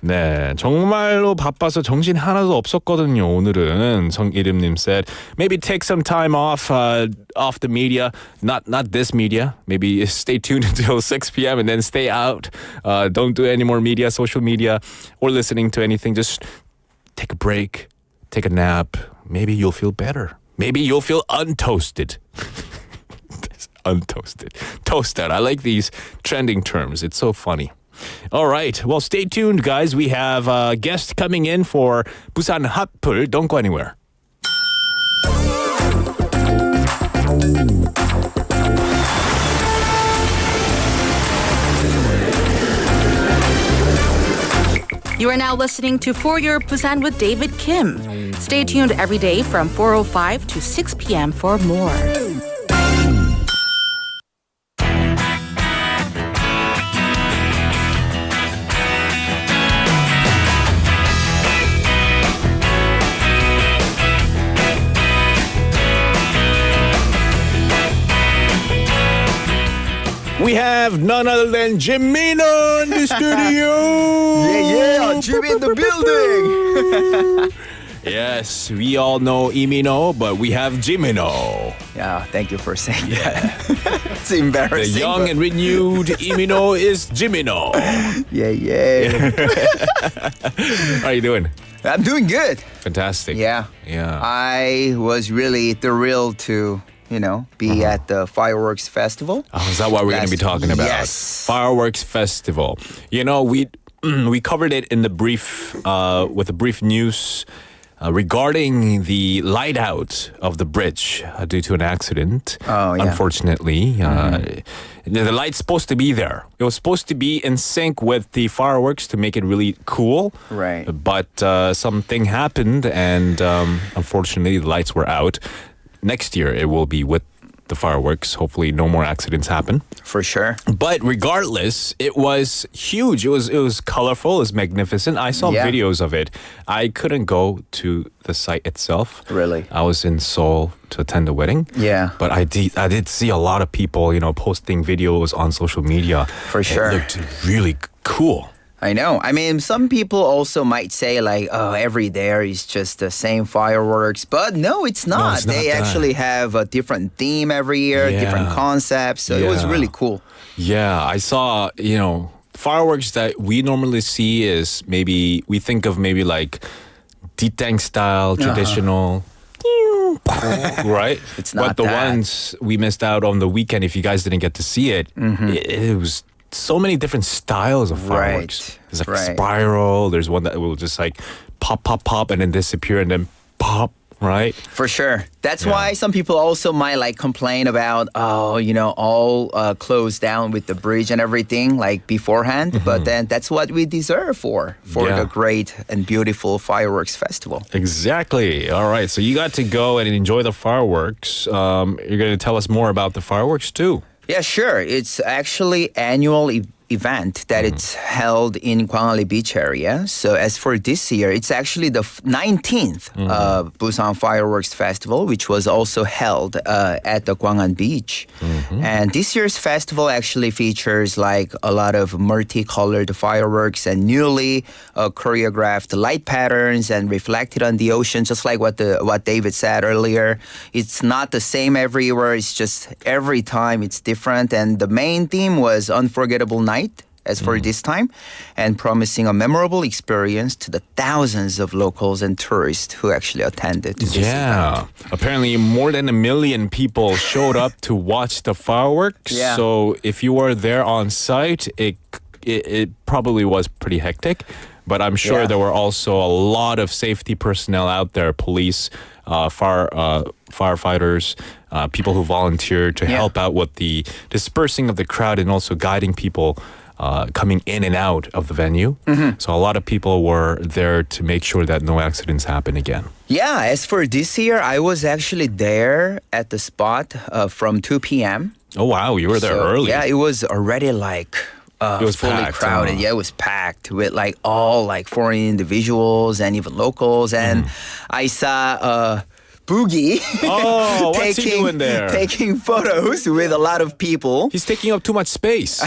네, 정말로 바빠서 정신 하나도 없었거든요. 오늘은 성이름님 said, maybe take some time off the media, not this media. Maybe stay tuned until 6 p.m. and then stay out. Don't do any more media, social media, or listening to anything. Just take a break, take a nap. Maybe you'll feel better. Maybe you'll feel untoasted. Untoasted. Toast out. I like these trending terms. It's so funny. All right. Well, stay tuned, guys. We have a guest coming in for 부산핫플. Don't go anywhere. You are now listening to For Your Busan with David Kim. Stay tuned every day from 4:05 to 6 p.m. for more. We have none other than Jimino in the studio. Yeah, Jimmy in the building. Yes, we all know Imino, but we have Jimino. Yeah, thank you for saying that. It's embarrassing. The young and renewed Imino is Jimino. Yeah. How are you doing? I'm doing good. Fantastic. Yeah. I was really thrilled to, be at the fireworks festival. Oh, is that what we're going to be talking about? Yes. Fireworks festival. We covered it in the brief with a brief news regarding the light out of the bridge due to an accident. Oh, yeah. Unfortunately, the light's supposed to be there. It was supposed to be in sync with the fireworks to make it really cool. Right. But something happened, and unfortunately, the lights were out. Next year, it will be with the fireworks. Hopefully, no more accidents happen. For sure. But regardless, it was huge. It was colorful. It was magnificent. I saw videos of it. I couldn't go to the site itself. Really? I was in Seoul to attend the wedding. Yeah. But I did see a lot of people, posting videos on social media. For sure. It looked really cool. I know. I mean, some people also might say like, oh, every day is just the same fireworks. But no, it's not. No, it's not they that. actually have a different theme every year, different concepts. So it was really cool. Yeah, I saw, fireworks that we normally see is maybe, we think of maybe like Ditang style, traditional. Right? It's not But the that. ones we missed out on the weekend, if you guys didn't get to see it, it was so many different styles of fireworks. Right. There's like a spiral. There's one that will just like pop, pop, pop, and then disappear, and then pop. Right? For sure. That's why some people also might like complain about, all closed down with the bridge and everything like beforehand. But then that's what we deserve for the great and beautiful fireworks festival. Exactly. All right. So you got to go and enjoy the fireworks. You're going to tell us more about the fireworks too. Yeah, sure. It's actually annual event that it's held in Gwangali Beach area. So as for this year, it's actually the 19th Busan Fireworks Festival, which was also held at the Gwangan Beach. And this year's festival actually features like a lot of multicolored fireworks and newly choreographed light patterns and reflected on the ocean, just like what David said earlier. It's not the same everywhere. It's just every time it's different. And the main theme was Unforgettable Night. As for this time, and promising a memorable experience to the thousands of locals and tourists who actually attended to this event. Apparently more than 1 million people showed up to watch the fireworks. Yeah. So if you were there on site, it probably was pretty hectic. But I'm sure there were also a lot of safety personnel out there, police, firefighters, people who volunteered to help out with the dispersing of the crowd and also guiding people coming in and out of the venue. So a lot of people were there to make sure that no accidents happen again. Yeah, as for this year, I was actually there at the spot from 2 p.m. Oh, wow. You were there early. Yeah, it was already like it was fully packed, crowded. Yeah, it was packed with like all like foreign individuals and even locals. And I saw Boogie Oh, what's he doing there? taking photos with a lot of people. He's taking up too much space.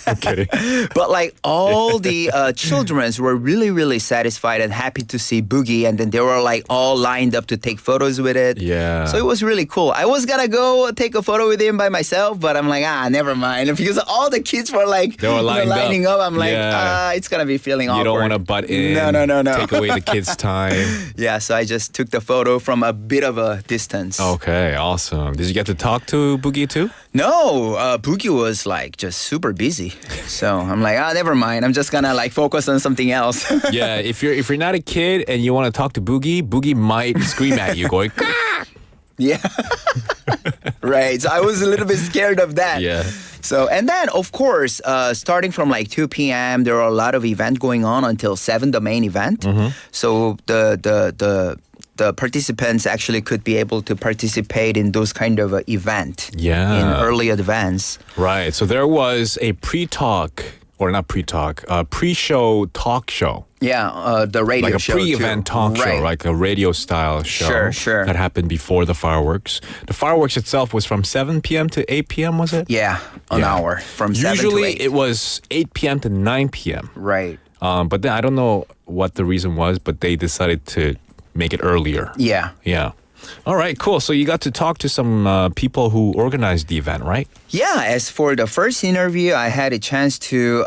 Okay. But like all the children were really, really satisfied and happy to see Boogie. And then they were like all lined up to take photos with it. Yeah. So it was really cool. I was going to go take a photo with him by myself, but I'm like, never mind. Because all the kids were like They were lining up. I'm like, Yeah. it's going to be feeling awkward. You don't want to butt in. No. Take away the kids' time. Yeah, so I just took the photo from a bit of a distance. Okay, awesome. Did you get to talk to Boogie too? No, Boogie was like just super busy. So I'm like, never mind. I'm just gonna like focus on something else. Yeah, if you're not a kid and you want to talk to Boogie, Boogie might scream at you going, Yeah. Right. So I was a little bit scared of that. Yeah. So, and then of course, starting from like 2 p.m., there are a lot of events going on until 7, the main event. So the participants actually could be able to participate in those kind of event in early advance. Right. So there was a pre-show talk show. Yeah, the radio Like a show pre-event too. talk show, Right. like a radio style show Sure. that happened before the fireworks. The fireworks itself was from 7 p.m. to 8 p.m., was it? Yeah, an hour from 7 to 8. Usually it was 8 p.m. to 9 p.m. Right. But then I don't know what the reason was, but they decided to make it earlier. Yeah. Yeah. All right, cool. So you got to talk to some people who organized the event, right? Yeah, as for the first interview, I had a chance to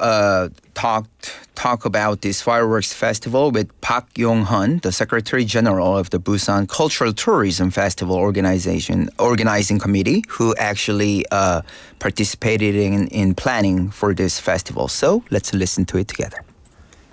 talk about this fireworks festival with Park Yong-hun, the Secretary General of the Busan Cultural Tourism Festival Organizing Committee, who actually participated in planning for this festival. So let's listen to it together.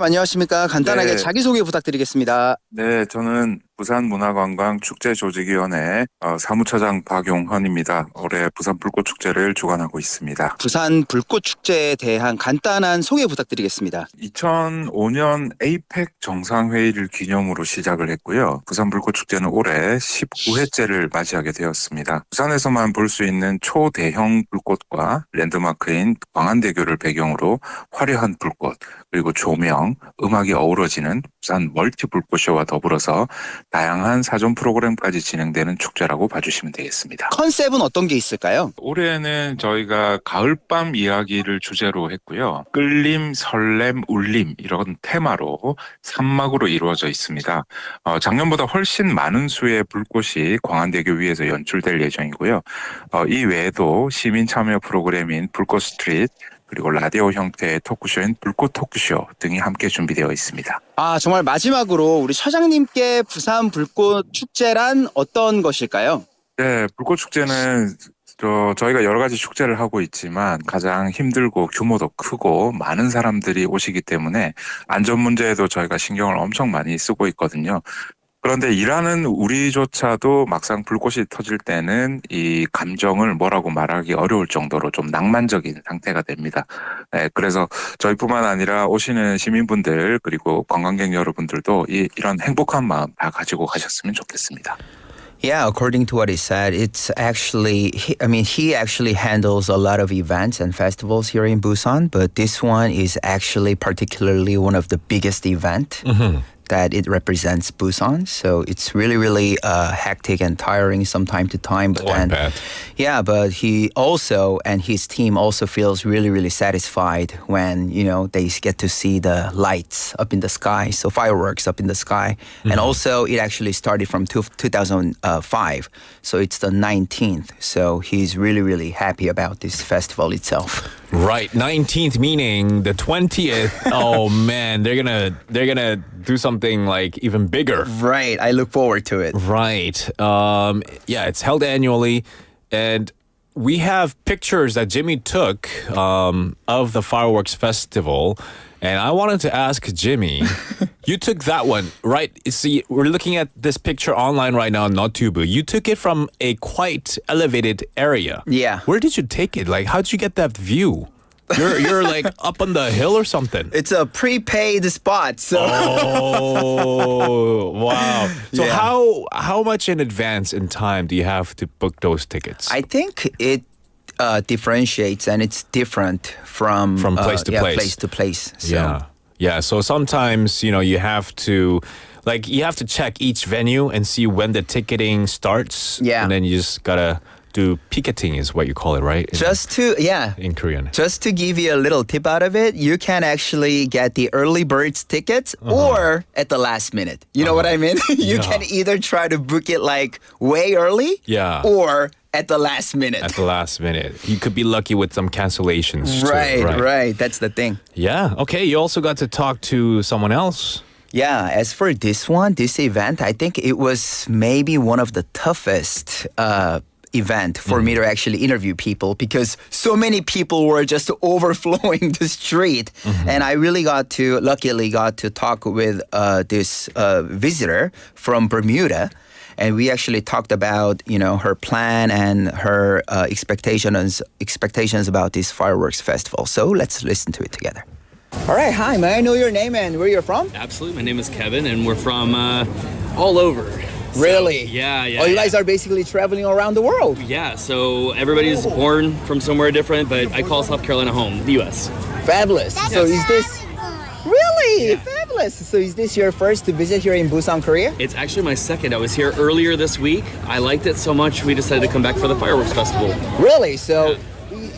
안녕하십니까. 간단하게 네. 자기소개 부탁드리겠습니다. 네, 저는 부산문화관광축제조직위원회 사무처장 박용헌입니다. 올해 부산 불꽃축제를 주관하고 있습니다. 부산 불꽃축제에 대한 간단한 소개 부탁드리겠습니다. 2005년 에이펙 정상회의를 기념으로 시작을 했고요. 부산 불꽃축제는 올해 19회째를 맞이하게 되었습니다. 부산에서만 볼 수 있는 초대형 불꽃과 랜드마크인 광안대교를 배경으로 화려한 불꽃, 그리고 조명, 음악이 어우러지는 부산 멀티 불꽃쇼와 더불어서 다양한 사전 프로그램까지 진행되는 축제라고 봐주시면 되겠습니다. 컨셉은 어떤 게 있을까요? 올해는 저희가 가을밤 이야기를 주제로 했고요. 끌림, 설렘, 울림 이런 테마로 3막으로 이루어져 있습니다. 작년보다 훨씬 많은 수의 불꽃이 광안대교 위에서 연출될 예정이고요. 이 외에도 시민 참여 프로그램인 불꽃 스트릿, 그리고 라디오 형태의 토크쇼인 불꽃 토크쇼 등이 함께 준비되어 있습니다. 정말 마지막으로 우리 처장님께 부산 불꽃축제란 어떤 것일까요? 네, 불꽃축제는 저희가 여러 가지 축제를 하고 있지만 가장 힘들고 규모도 크고 많은 사람들이 오시기 때문에 안전 문제에도 저희가 신경을 엄청 많이 쓰고 있거든요. 그런데 일하는 우리조차도 막상 불꽃이 터질 때는 이 감정을 뭐라고 말하기 어려울 정도로 좀 낭만적인 상태가 됩니다. 네, 그래서 저희뿐만 아니라 오시는 시민분들 그리고 관광객 여러분들도 이런 행복한 마음 다 가지고 가셨으면 좋겠습니다. Yeah, according to what he said, it's actually, he actually handles a lot of events and festivals here in Busan, but this one is actually particularly one of the biggest event. That it represents Busan, so it's really, really hectic and tiring from time to time. But but he also and his team also feels really, really satisfied when they get to see the lights up in the sky, so fireworks up in the sky, and also it actually started from 2005, so it's the 19th. So he's really, really happy about this festival itself. Right, 19th meaning the 20th. Oh man, they're gonna do something like even bigger. Right, I look forward to it. Right. Yeah, it's held annually, and we have pictures that Jimmy took of the fireworks festival. And I wanted to ask Jimmy, you took that one, right? See, we're looking at this picture online right now on Notubu. You took it from a quite elevated area. Yeah. Where did you take it? Like, how did you get that view? You're like up on the hill or something. It's a prepaid spot. So. Oh, wow. So Yeah. how much in advance in time do you have to book those tickets? I think it differentiates and it's different from place to place. Place to place. So. Yeah. So sometimes, you have to check each venue and see when the ticketing starts. Yeah. And then you just gotta do picketing is what you call it, right? In Korean. Just to give you a little tip out of it, you can actually get the early birds tickets or at the last minute. You know what I mean? You can either try to book it like way early or at the last minute. At the last minute. You could be lucky with some cancellations. Right. That's the thing. Yeah. Okay. You also got to talk to someone else. Yeah, as for this event, I think it was maybe one of the toughest event for me to actually interview people because so many people were just overflowing the street. And I really luckily got to talk with this visitor from Bermuda. And we actually talked about, her plan and her expectations about this fireworks festival. So let's listen to it together. All right, hi, may I know your name and where you're from? Absolutely, my name is Kevin and we're from all over. Really? Yeah. Oh, you guys are basically traveling around the world. Yeah, so everybody's born from somewhere different, but I call South Carolina home, the U.S. Fabulous. So is this... Really? Yeah. Fabulous. So is this your first to visit here in Busan, Korea? It's actually my second. I was here earlier this week. I liked it so much, we decided to come back for the fireworks festival. Really? So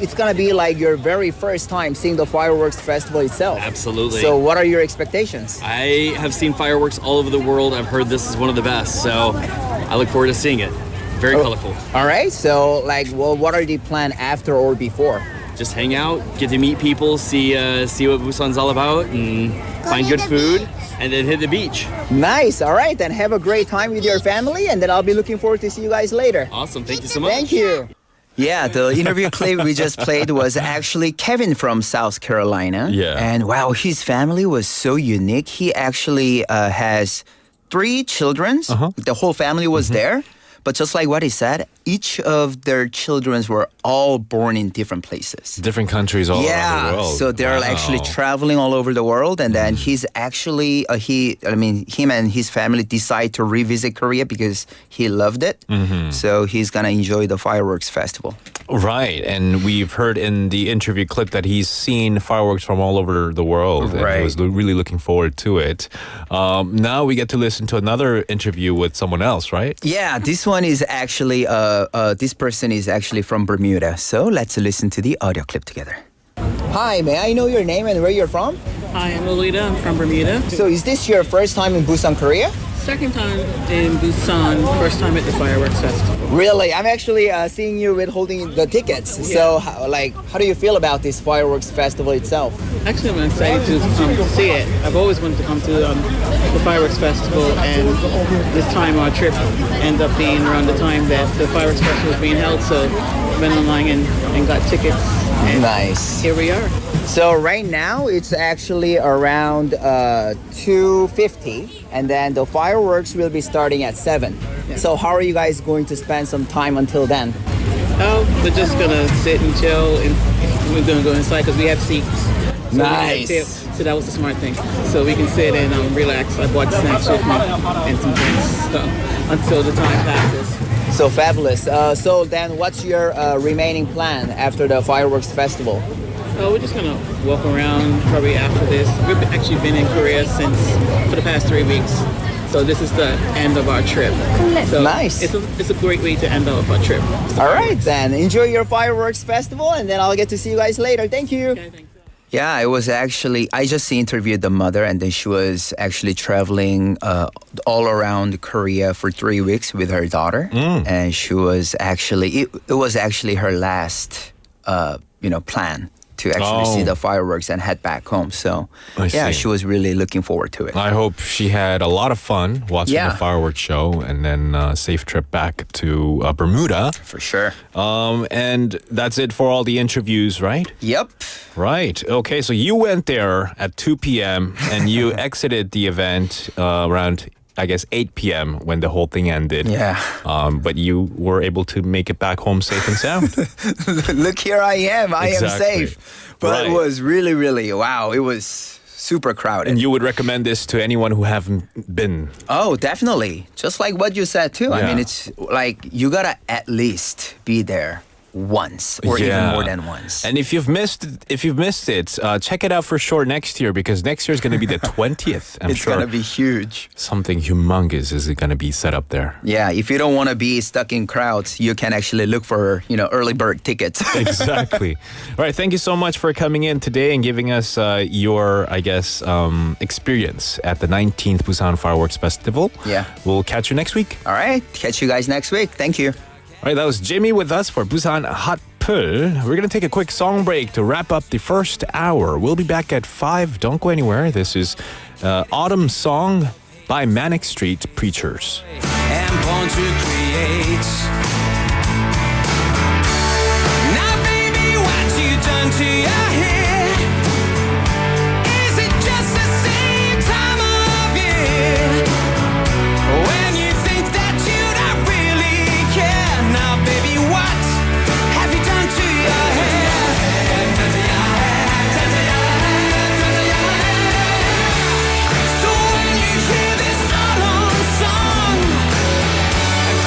it's gonna be like your very first time seeing the fireworks festival itself. Absolutely. So what are your expectations? I have seen fireworks all over the world. I've heard this is one of the best, so I look forward to seeing it. Very colorful. All right. So like, well, what are the plan after or before? Just hang out, get to meet people, see what Busan's all about, and find good food, and then hit the beach. Nice. All right. Then have a great time with your family, and then I'll be looking forward to see you guys later. Awesome. Thank you so much. Thank you. Yeah, the interview clip we just played was actually Kevin from South Carolina. Yeah. And wow, his family was so unique. He actually has 3 children. The whole family was there. But just like what he said, each of their children were all born in different places. Different countries all around the world. So they're actually traveling all over the world. And then he's actually, him and his family decide to revisit Korea because he loved it. So he's going to enjoy the fireworks festival. Right. And we've heard in the interview clip that he's seen fireworks from all over the world. And he was really looking forward to it. Now we get to listen to another interview with someone else, right? Yeah, this one is actually, this person is actually from Bermuda. So let's listen to the audio clip together. Hi, may I know your name and where you're from? Hi, I'm Lolita. I'm from Bermuda. So is this your first time in Busan, Korea? Second time in Busan, first time at the fireworks festival. Really? I'm actually seeing you with holding the tickets. So how do you feel about this fireworks festival itself? Actually, I'm excited to come to see it. I've always wanted to come to the fireworks festival, and this time our trip ended up being around the time that the fireworks festival was being held. So I went online and got tickets. And nice. Here we are. So right now it's actually around 2:50, and then the fireworks will be starting at 7. Yeah. So how are you guys going to spend some time until then? Oh, we're just gonna sit and chill, and we're gonna go inside because we have seats. So Nice. So that was the smart thing. So we can sit and relax. I bought snacks with me and some drinks until the time passes. So fabulous. So then what's your remaining plan after the fireworks festival? We're just gonna walk around probably after this. We've actually been in Korea for the past 3 weeks. So this is the end of our trip. So nice. It's a great way to end off our trip. All right then, enjoy your fireworks festival, and then I'll get to see you guys later. Thank you. Okay, thanks. Yeah, I just interviewed the mother, and then she was actually traveling all around Korea for 3 weeks with her daughter. And she was actually, it was actually her last, plan to actually see the fireworks and head back home. So see. she was really looking forward to it. I hope she had a lot of fun watching the fireworks show, and then a safe trip back to Bermuda. For sure. And that's it for all the interviews, right? Yep. Right. Okay, so you went there at 2 p.m. and you exited the event around, I guess, 8 p.m. when the whole thing ended. Yeah. But you were able to make it back home safe and sound. Look, here I am. I am safe. But it was really, really, wow. It was super crowded. And you would recommend this to anyone who haven't been? Oh, definitely. Just like what you said too. I mean, it's like you gotta at least be there once or even more than once. And if you've missed it, check it out for sure next year, because next year is going to be the 20th. It's going to be huge. Something humongous is going to be set up there. Yeah, if you don't want to be stuck in crowds, you can actually look for, early bird tickets. Exactly. All right, thank you so much for coming in today and giving us your, experience at the 19th Busan Fireworks Festival. Yeah. We'll catch you next week. All right, catch you guys next week. Thank you. All right, that was Jimmy with us for Busanhat플. We're going to take a quick song break to wrap up the first hour. We'll be back at 5. Don't go anywhere. This is Autumn Song by Manic Street Preachers. And born to create. Now, baby, what you done to your head? Is it just the same time of year when you think that you don't really care? Now, baby, what have you done to your hair? So when you hear this autumn song,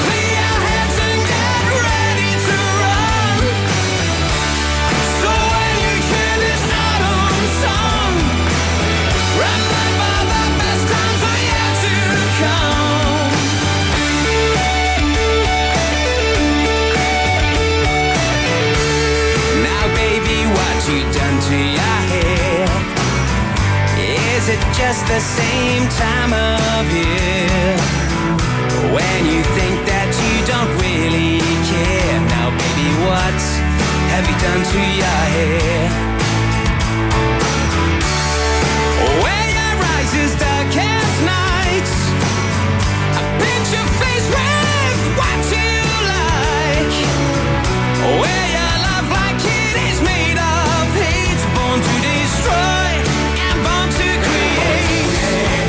clear your heads and get ready to run. So when you hear just the same time of year when you think that you don't really care. Now baby, what have you done to your hair? Where your eyes is dark as night, I paint your face with what you like. Where your love like it is made of hate, born to destroy and born to create.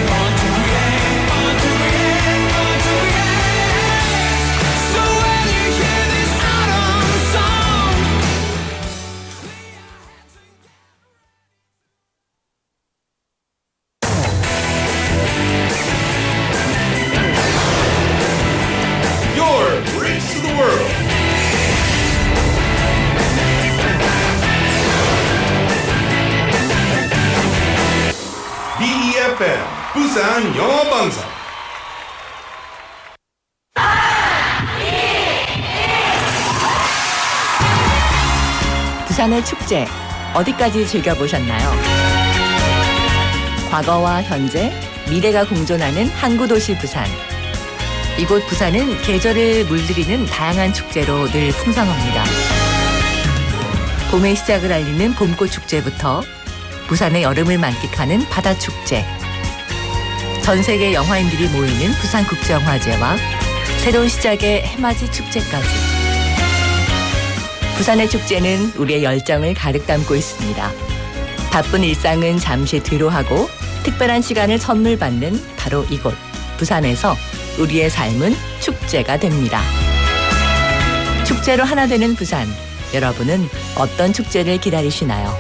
Born to create, born to create, born to create. So when you hear this autumn song, Your Bridge to the World. BEFM 부산 영어방송. 부산의 축제 어디까지 즐겨보셨나요? 과거와 현재, 미래가 공존하는 항구도시 부산. 이곳 부산은 계절을 물들이는 다양한 축제로 늘 풍성합니다. 봄의 시작을 알리는 봄꽃 축제부터 부산의 여름을 만끽하는 바다축제, 전 세계 영화인들이 모이는 부산국제영화제와 새로운 시작의 해맞이 축제까지. 부산의 축제는 우리의 열정을 가득 담고 있습니다. 바쁜 일상은 잠시 뒤로하고 특별한 시간을 선물 받는 바로 이곳 부산에서 우리의 삶은 축제가 됩니다. 축제로 하나 되는 부산, 여러분은 어떤 축제를 기다리시나요?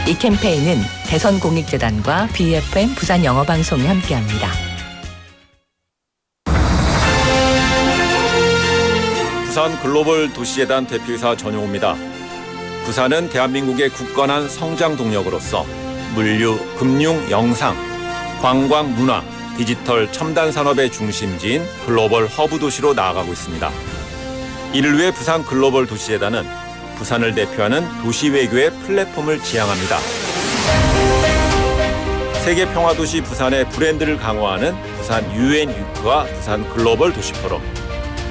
이 캠페인은 대선공익재단과 BFM 부산영어방송이 함께합니다. 부산 글로벌 도시재단 대표이사 전용호입니다. 부산은 대한민국의 굳건한 성장 동력으로서 물류, 금융, 영상, 관광, 문화, 디지털, 첨단 산업의 중심지인 글로벌 허브도시로 나아가고 있습니다. 이를 위해 부산 글로벌 도시재단은 부산을 대표하는 도시 외교의 플랫폼을 지향합니다. 세계 평화도시 부산의 브랜드를 강화하는 부산 UN 위크와 부산 글로벌 도시 포럼,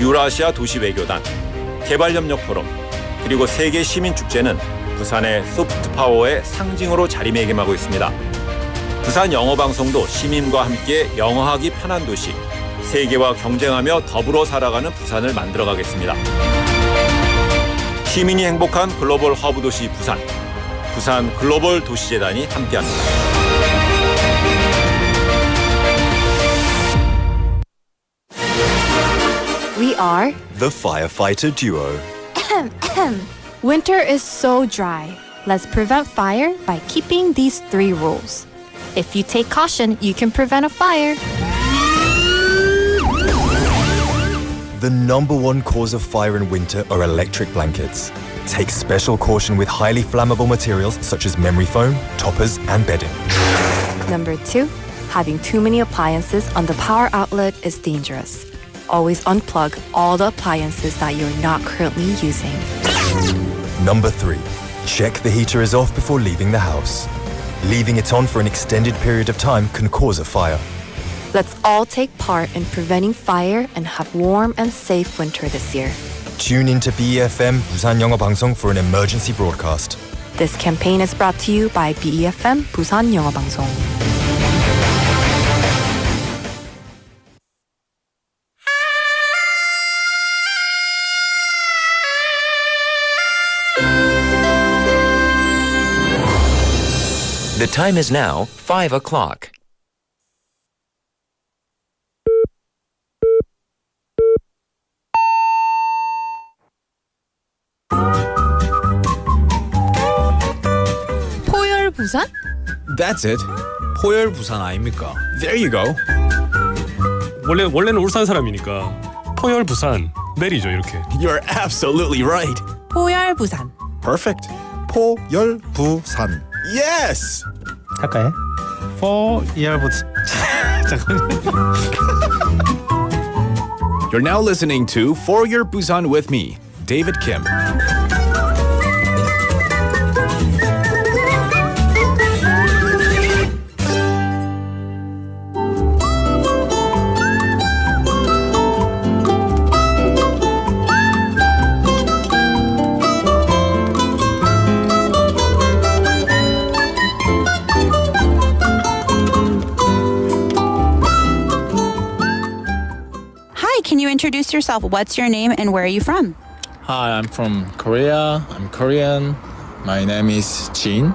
유라시아 도시 외교단, 개발협력 포럼, 그리고 세계 시민축제는 부산의 소프트 파워의 상징으로 자리매김하고 있습니다. 부산 영어방송도 시민과 함께 영어하기 편한 도시, 세계와 경쟁하며 더불어 살아가는 부산을 만들어가겠습니다. 시민이 행복한 글로벌 허브 도시 부산, 부산 글로벌 도시재단이 함께합니다. We are the firefighter duo. Winter is so dry. Let's prevent fire by keeping these 3 rules. If you take caution, you can prevent a fire. The #1 cause of fire in winter are electric blankets. Take special caution with highly flammable materials such as memory foam, toppers, and bedding. Number 2, having too many appliances on the power outlet is dangerous. Always unplug all the appliances that you're not currently using. Number 3, check the heater is off before leaving the house. Leaving it on for an extended period of time can cause a fire. Let's all take part in preventing fire and have warm and safe winter this year. Tune into BEFM 부산 영어방송 for an emergency broadcast. This campaign is brought to you by BEFM 부산 영어방송. The time is now 5 o'clock. 포열 부산? That's it. 포열 부산 아닙니까? There you go. 원래는 울산 사람이니까 포열 부산 내리죠 이렇게. You're absolutely right. 포열 부산. Perfect. 포열 부산. Yes. 할까요? 포열 부산. 잠깐만요. You're now listening to For Your Busan with me, David Kim. can you introduce yourself? What's your name and where are you from? Hi, I'm from Korea. I'm Korean. My name is Jin.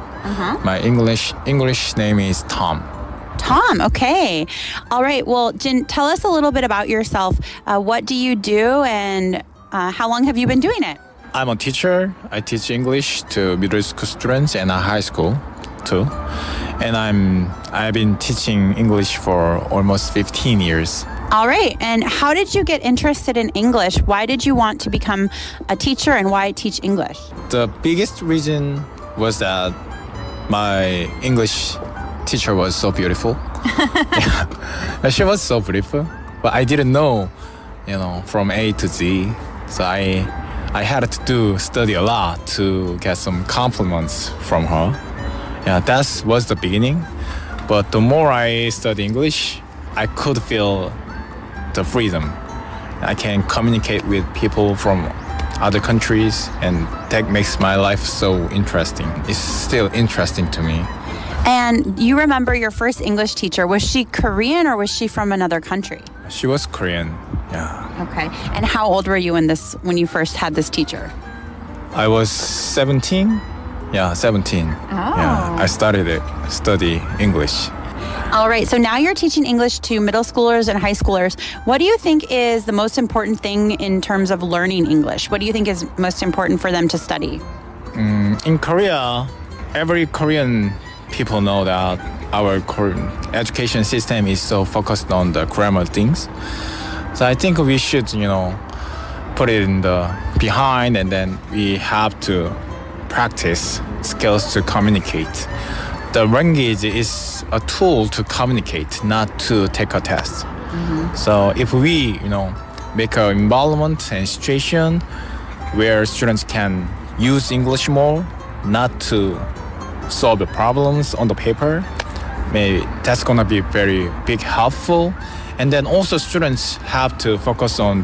My English name is Tom. Tom, okay. All right. Well, Jin, tell us a little bit about yourself. What do you do and how long have you been doing it? I'm a teacher. I teach English to middle school students and high school too. And I've been teaching English for almost 15 years. All right. And how did you get interested in English? Why did you want to become a teacher and why teach English? The biggest reason was that my English teacher was so beautiful. Yeah. She was so beautiful. But I didn't know, from A to Z. So I had to study a lot to get some compliments from her. Yeah, that was the beginning. But the more I study English, I could feel the freedom. I can communicate with people from other countries, and that makes my life so interesting. It's still interesting to me. And you remember your first English teacher. Was she Korean or was she from another country? She was Korean, yeah. Okay. And how old were you when you first had this teacher? I was 17. Yeah, 17. Oh. Yeah, I started to study English. All right. So now you're teaching English to middle schoolers and high schoolers. What do you think is the most important thing in terms of learning English? What do you think is most important for them to study? In Korea, every Korean people know that our education system is so focused on the grammar things. So I think we should, put it in the behind, and then we have to practice skills to communicate. The language is a tool to communicate, not to take a test. So if we, make an environment and situation where students can use English more, not to solve the problems on the paper, maybe that's gonna be very big helpful. And then also students have to focus on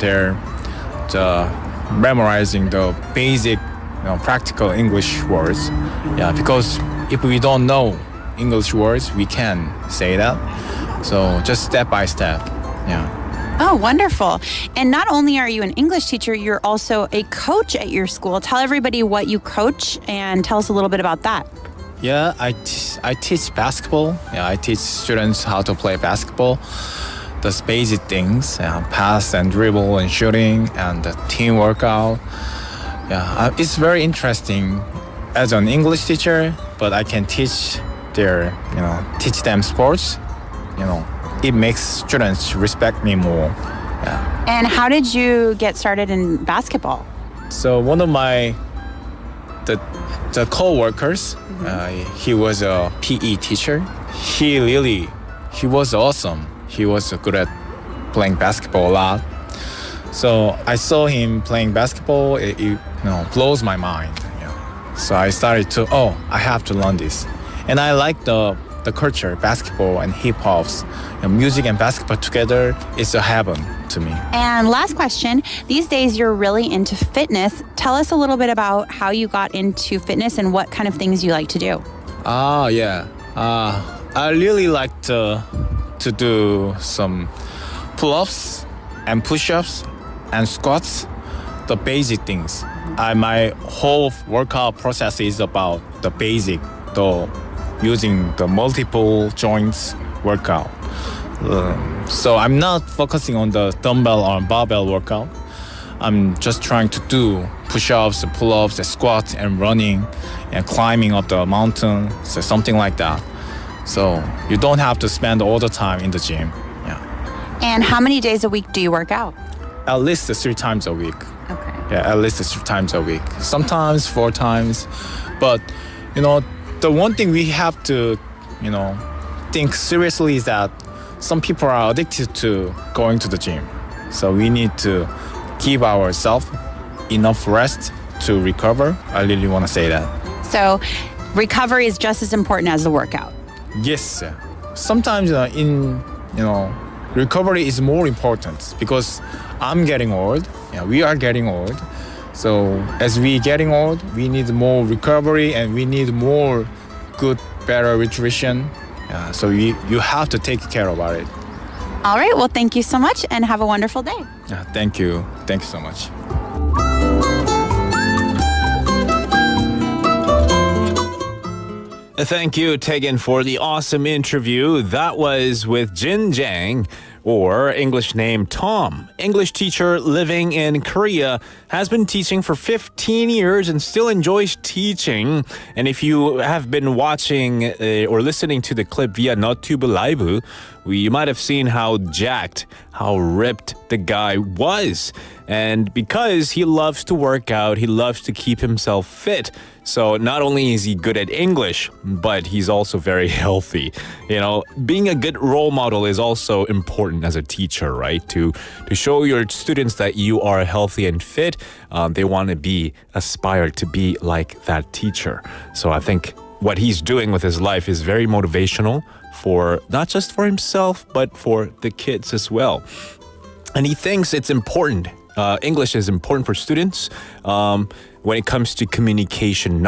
memorizing the basic, practical English words. Yeah, because if we don't know English words, we can say that. So just step by step. Yeah. Oh, wonderful. And not only are you an English teacher, you're also a coach at your school. Tell everybody what you coach and tell us a little bit about that. Yeah, I teach basketball. Yeah, I teach students how to play basketball. Those basic things, pass and dribble and shooting and the team workout. Yeah, it's very interesting as an English teacher, but I can teach them sports. It makes students respect me more. Yeah. And how did you get started in basketball? So one of the co-workers, he was a PE teacher. He was awesome. He was good at playing basketball a lot. So I saw him playing basketball. It blows my mind. So I started to, I have to learn this. And I like the culture, basketball and hip hops. Music and basketball together is a heaven to me. And last question, these days you're really into fitness. Tell us a little bit about how you got into fitness and what kind of things you like to do. Yeah. I really like to do some pull-ups and push-ups and squats, the basic things. My whole workout process is about the basic, using the multiple joints workout. So I'm not focusing on the dumbbell or barbell workout. I'm just trying to do push-ups, pull-ups, squats, and running and climbing up the mountain, so something like that. So you don't have to spend all the time in the gym. Yeah. And how many days a week do you work out? At least 3 times a week. Okay. Yeah, at least 3 times a week. Sometimes 4 times. But, the one thing we have to, think seriously is that some people are addicted to going to the gym. So we need to give ourselves enough rest to recover. I really want to say that. So recovery is just as important as the workout. Yes. Sometimes recovery is more important because I'm getting old. Yeah, we are getting old. So as we getting old, we need more recovery and we need more good, better nutrition. So you have to take care about it. All right. Well, thank you so much and have a wonderful day. Thank you. Thank you so much. Thank you, Tegan, for the awesome interview. That was with Jin Jang, or English name Tom. English teacher living in Korea, has been teaching for 15 years and still enjoys teaching. And if you have been watching or listening to the clip via NotTube Live, you might have seen how jacked, how ripped the guy was. And because he loves to work out, he loves to keep himself fit. So not only is he good at English, but he's also very healthy. You know, being a good role model is also important as a teacher, right? To show your students that you are healthy and fit, they want to aspire to be like that teacher. So I think what he's doing with his life is very motivational for not just for himself, but for the kids as well. And he thinks it's important. English is important for students when it comes to communication.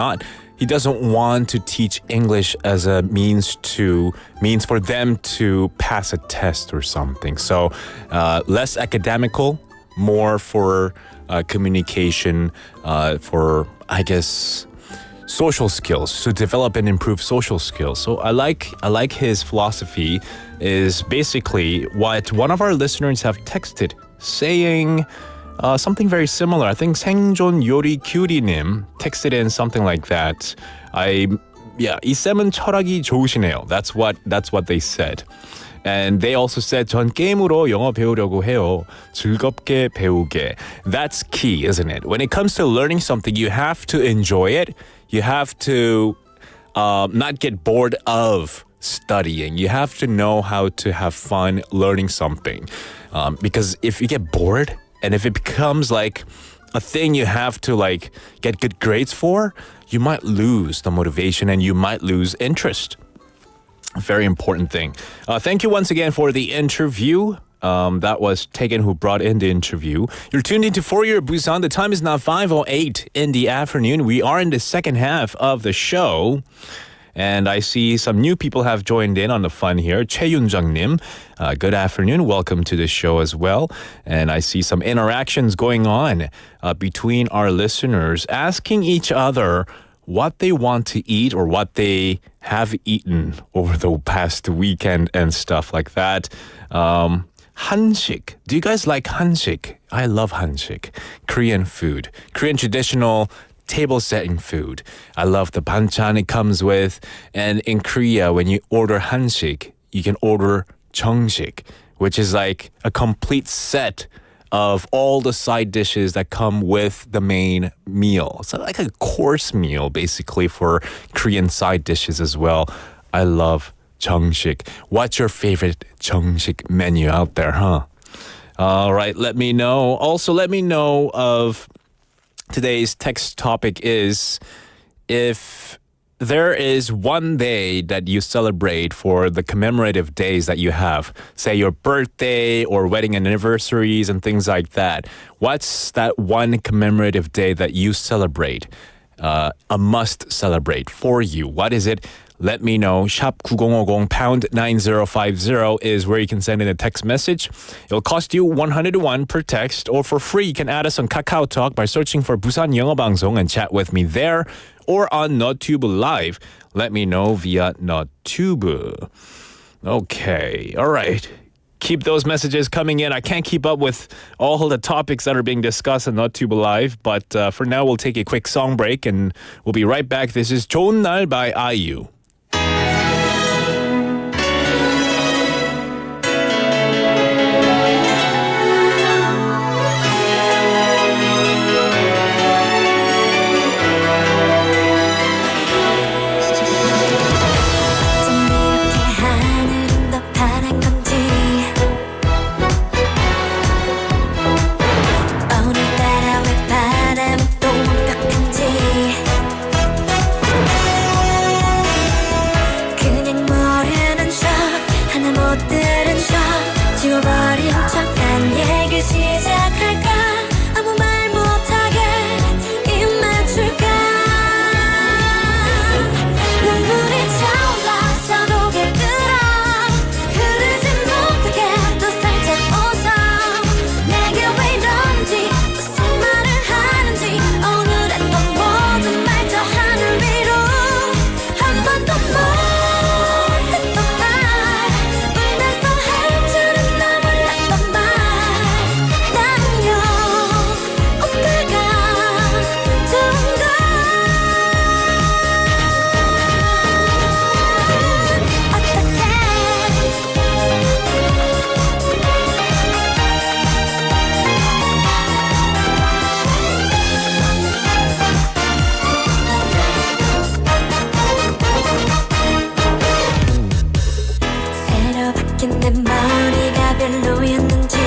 He doesn't want to teach English as a means for them to pass a test or something. So less academical, more for communication, for, I guess, social skills, to develop and improve social skills. So I like his philosophy is basically what one of our listeners have texted saying something very similar. I think 생존 요리 큐리님 texted in something like that. 이 쌤은 철학이 좋으시네요. That's what they said. And they also said 전 게임으로 영어 배우려고 해요. 즐겁게 배우게. That's key, isn't it? When it comes to learning something, you have to enjoy it. You have to not get bored of studying. You have to know how to have fun learning something. Because if you get bored, and if it becomes like a thing you have to like get good grades for, you might lose the motivation and you might lose interest. A very important thing. Thank you once again for the interview. That was Tegan who brought in the interview. You're tuned into For Your Busan. The time is now 5:08 in the afternoon. We are in the second half of the show. And I see some new people have joined in on the fun here. 최윤정님, good afternoon. Welcome to the show as well. And I see some interactions going on between our listeners, asking each other what they want to eat or what they have eaten over the past weekend and stuff like that. 한식. Do you guys like 한식? I love 한식. Korean food. Korean traditional table setting food. I love the banchan it comes with. And in Korea, when you order 한식, you can order 정식, which is like a complete set of all the side dishes that come with the main meal. So like a course meal, basically, for Korean side dishes as well. I love 정식. What's your favorite 정식 menu out there, huh? All right, let me know. Also, let me know of today's text topic is if there is one day that you celebrate for the commemorative days that you have, say your birthday or wedding anniversaries and things like that. What's that one commemorative day that you celebrate? A must celebrate for you. What is it? Let me know. Shop 9050 pound 9050 is where you can send in a text message. It'll cost you 100 won per text, or for free, you can add us on Kakao Talk by searching for 부산영어방송 and chat with me there, or on NotTube Live. Let me know via NotTube. Okay, all right. Keep those messages coming in. I can't keep up with all the topics that are being discussed on NotTube Live, but for now, we'll take a quick song break and we'll be right back. This is 좋은 날 by IU. 바뀐 내 머리가 별로였는지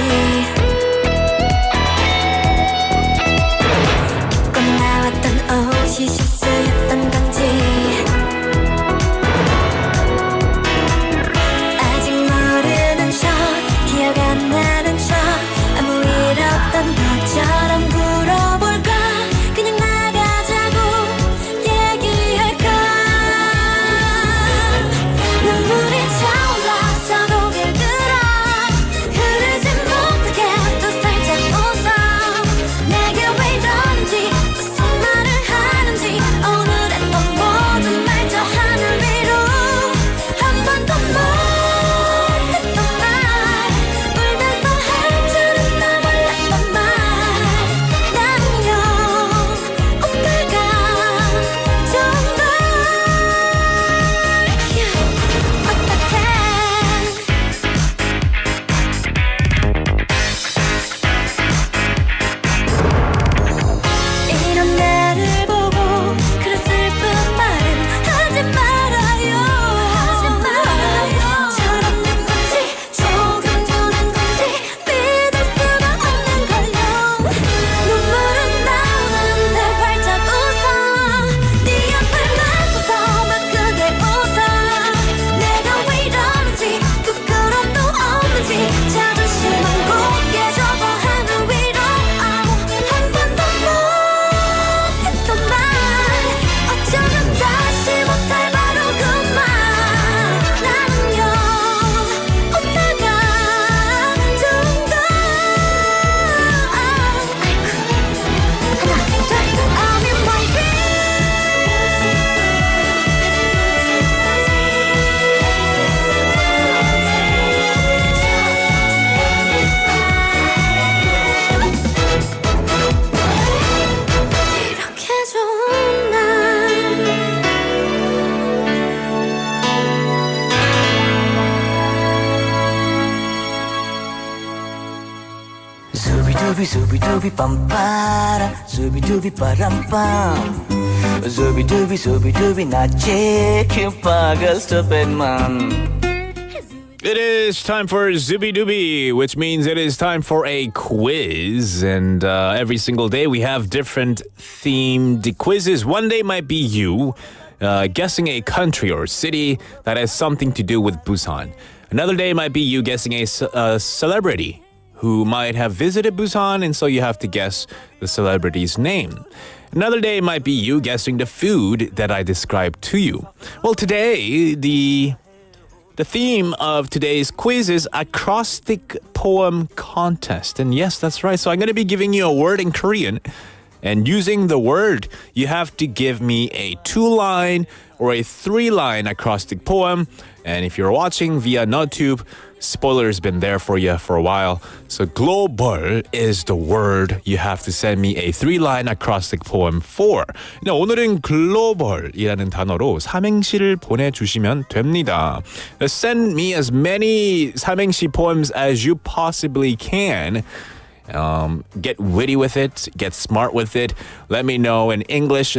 입고 나왔던 옷이 실수였던 건지 아직 모르는 척 기억 안 나는 척 아무 일 없던 것처럼 굴어볼까 그냥 나가자고 얘기할까 눈물이 차올라서 고개를 들어 흐르지 못하게 또 살짝 웃어 내게 왜 이러는지 무슨 말을 하는지 오늘의 또 모든 말 저 하늘 위로 한 번도 못했던 말 울면서 할 줄은 나 몰랐던 말 나는요 오빠가 좋은 걸 이런 나를 보고 그런 슬픈 말은 하지 말아요 철없는 건지 조금 두는 건지 믿을 수가 없는 걸요 눈물은 나오는데 활짝 웃어 네 앞을 막고서 막 그대 웃어 내가 왜 이러는지 부끄럼도 없는지 자존심은 굳게 접어 하늘 위로 한 번도 못했던 말 어쩌면 다시 못할 바로 그 말 나는요 오빠가 좋은 걸 하나 둘 I'm in my 이렇게 좋은 날 Zooby-dooby, zooby-dooby, 빰빠라 Zooby-dooby, 빠람빰 Zooby-dooby, zooby-dooby, 나지 큐파가 stupid man It is time for Zubi Dooby, which means it is time for a quiz. And every single day we have different themed quizzes. One day might be you guessing a country or city that has something to do with Busan. Another day might be you guessing a celebrity who might have visited Busan, and so you have to guess the celebrity's name. Another day might be you guessing the food that I described to you. Well, today, the theme of today's quiz is acrostic poem contest. And yes, that's right. So I'm going to be giving you a word in Korean. And using the word, you have to give me a 2-line or a 3-line acrostic poem. And if you're watching via NotTube, spoiler's been there for you for a while. So global is the word you have to send me a 3-line acrostic poem for. 오늘은 global이라는 단어로 삼행시를 보내주시면 됩니다. Send me as many 삼행시 poems as you possibly can. Get witty with it, get smart with it. Let me know in English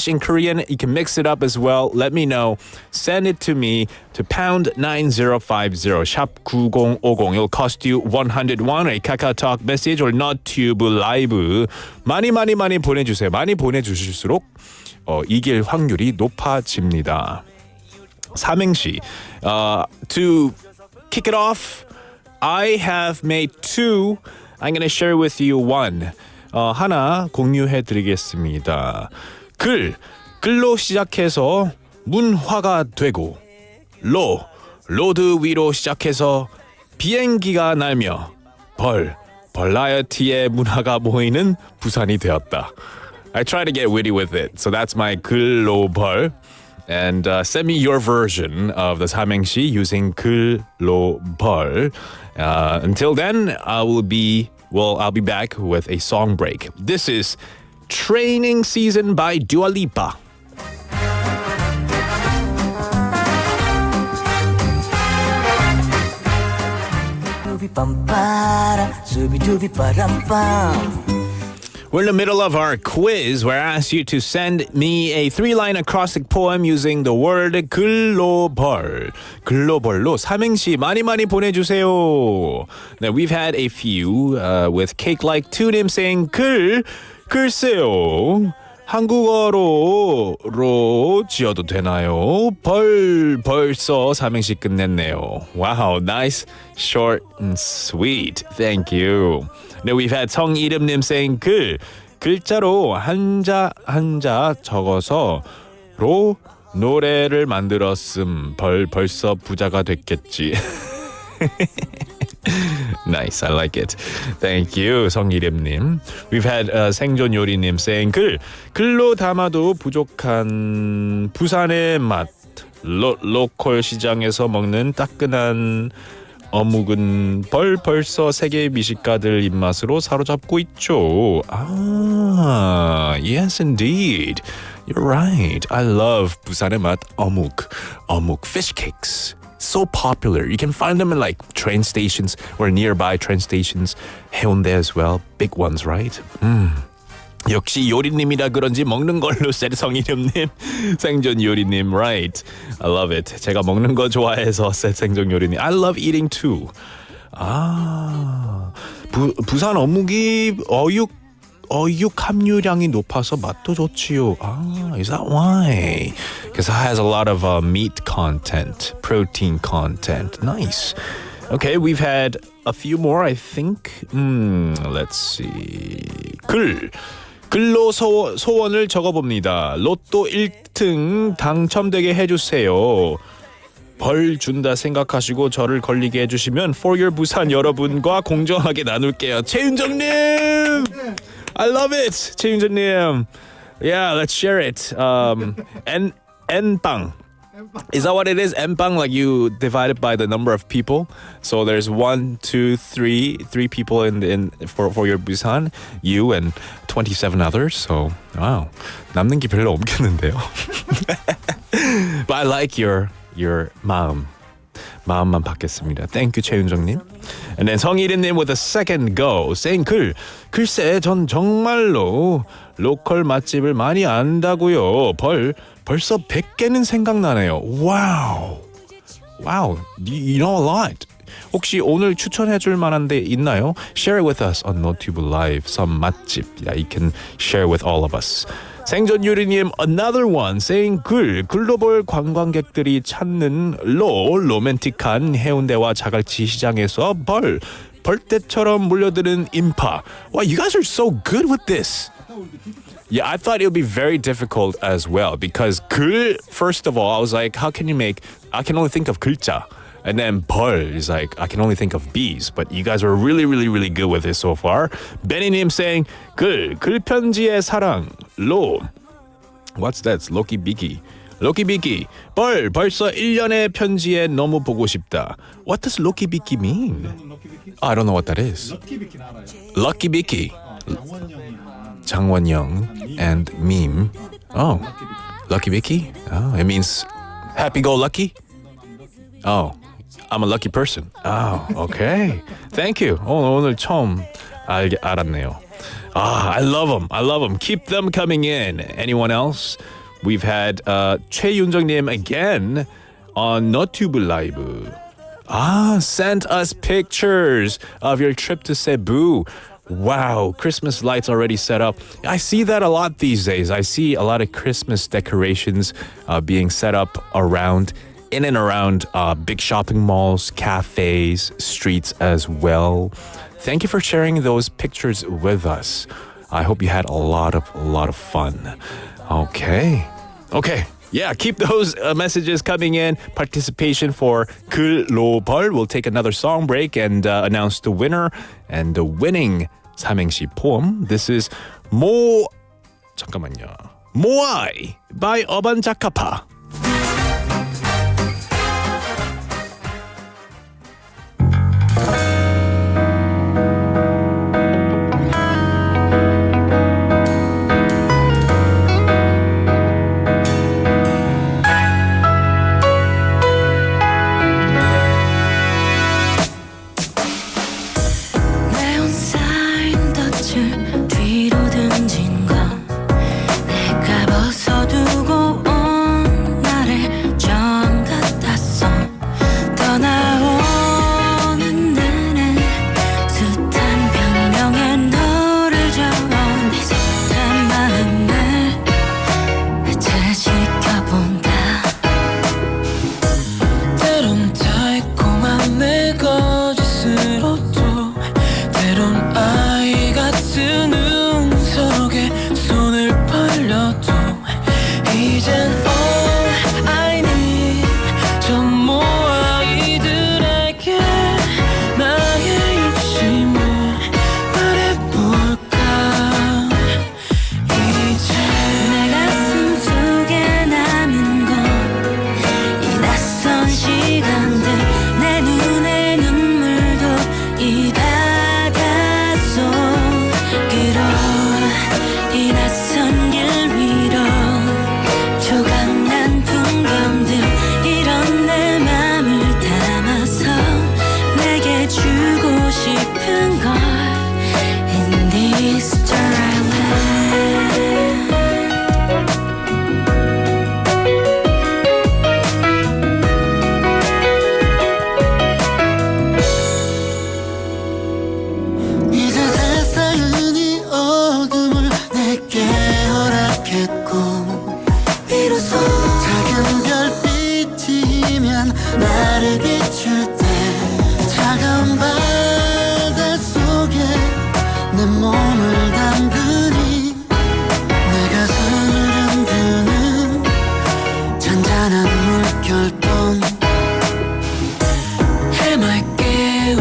in Korean. You can mix it up as well. Let me know. Send it to me to pound 9050 샵 9050. It'll cost you 100 won, a KakaoTalk message or NotTube live. 많이 보내주세요. 많이 보내주실수록 이길 확률이 높아집니다. 삼행시. To kick it off, I have made 2. I'm going to share with you 1. 하나 공유해드리겠습니다. 글로 시작해서 문화가 되고 로드 위로 시작해서 비행기가 날며 벌라이어티의 문화가 모이는 부산이 되었다. I try to get witty with it. So that's my 글로벌. And send me your version of the 삼행시 using 글로벌. Until then, I'll be back with a song break. This is Training Season by Dua Lipa. We're in the middle of our quiz where I asked you to send me a 3-line acrostic poem using the word 글로벌. 글로벌로 삼행시 많이 보내주세요. Now we've had a few with Cake Like Tunim saying 글쎄요. 한국어로 지어도 되나요? 벌써 삼행시 끝냈네요. Wow, nice, short and sweet. Thank you. Now we've had 성이름님 saying 글자로 한자 적어서 로 노래를 만들었음. 벌써 부자가 됐겠지. Nice, I like it. Thank you, 성이름님. We've had 생존 요리님 saying 글로 담아도 부족한 부산의 맛. 로컬 시장에서 먹는 따끈한 어묵은 벌써 세계 미식가들 입맛으로 사로잡고 있죠. Yes indeed. You're right. I love 부산의 맛 어묵 fish cakes. So popular. You can find them in like train stations or nearby train stations. 해운대 as well. Big ones, right? 역시 요리님이라 그런지 먹는 걸로 셋성이름님 생존 요리님 right. I love it. 제가 먹는 거 좋아해서 생존 요리님. I love eating too. 부산 어묵이 어육 함유량이 높아서 맛도 좋지요. Is that why? Because it has a lot of meat content, protein content. Nice. Okay, we've had a few more, I think. Let's see. 글로 소원을 적어봅니다. 로또 1등 당첨되게 해주세요. 벌 준다 생각하시고 저를 걸리게 해주시면 For Your 부산 여러분과 공정하게 나눌게요. 최윤정님! I love it, 최윤정님. Yeah, let's share it. Npang. Is that what it is? Npang, like you divide it by the number of people. So there's 1, 2, 3 people for your Busan, you and 27 others. So wow, 남는 게 별로 없겠는데요. But I like your 마음만 받겠습니다. Thank you, 최윤정님. And then 성일이님 with a second go saying 글쎄 전 정말로 로컬 맛집을 많이 안다고요. 벌써 100개는 생각나네요. Wow. You know a lot. 혹시 오늘 추천해줄 만한 데 있나요? Share it with us on NoTube Live. Some 맛집 that you can share with all of us. 생존 유리님 another one saying 글로벌 관광객들이 찾는 로맨틱한 해운대와 자갈치 시장에서 벌떼처럼 몰려드는 인파. Wow, you guys are so good with this. Yeah, I thought it would be very difficult as well because first of all, I was like, I can only think of 글자. And then 벌 is like, I can only think of bees. But you guys were really, really, really good with it so far. Benny님 saying, 글편지의 사랑, What's that? It's Loki Biki. 벌써 1년의 편지에 너무 보고 싶다. What does Loki Biki mean? I don't know what that is. Lucky Biki. 장원영 and meme. Oh, Lucky Biki? Oh, it means happy-go-lucky? Oh, I'm a lucky person. Oh, okay. Thank you. 오늘 처음 알았네요. I love them. Keep them coming in. Anyone else? We've had 최윤정님 again on NoTube Live. Sent us pictures of your trip to Cebu. Wow, Christmas lights already set up. I see that a lot these days. I see a lot of Christmas decorations being set up in and around big shopping malls, cafes, streets as well. Thank you for sharing those pictures with us. I hope you had a lot of fun. Okay. Yeah, keep those messages coming in. Participation for 글로벌. We'll take another song break and announce the winner and the winning 삼행시 poem. This is 모아이 by 어반자카파. 뒤로 든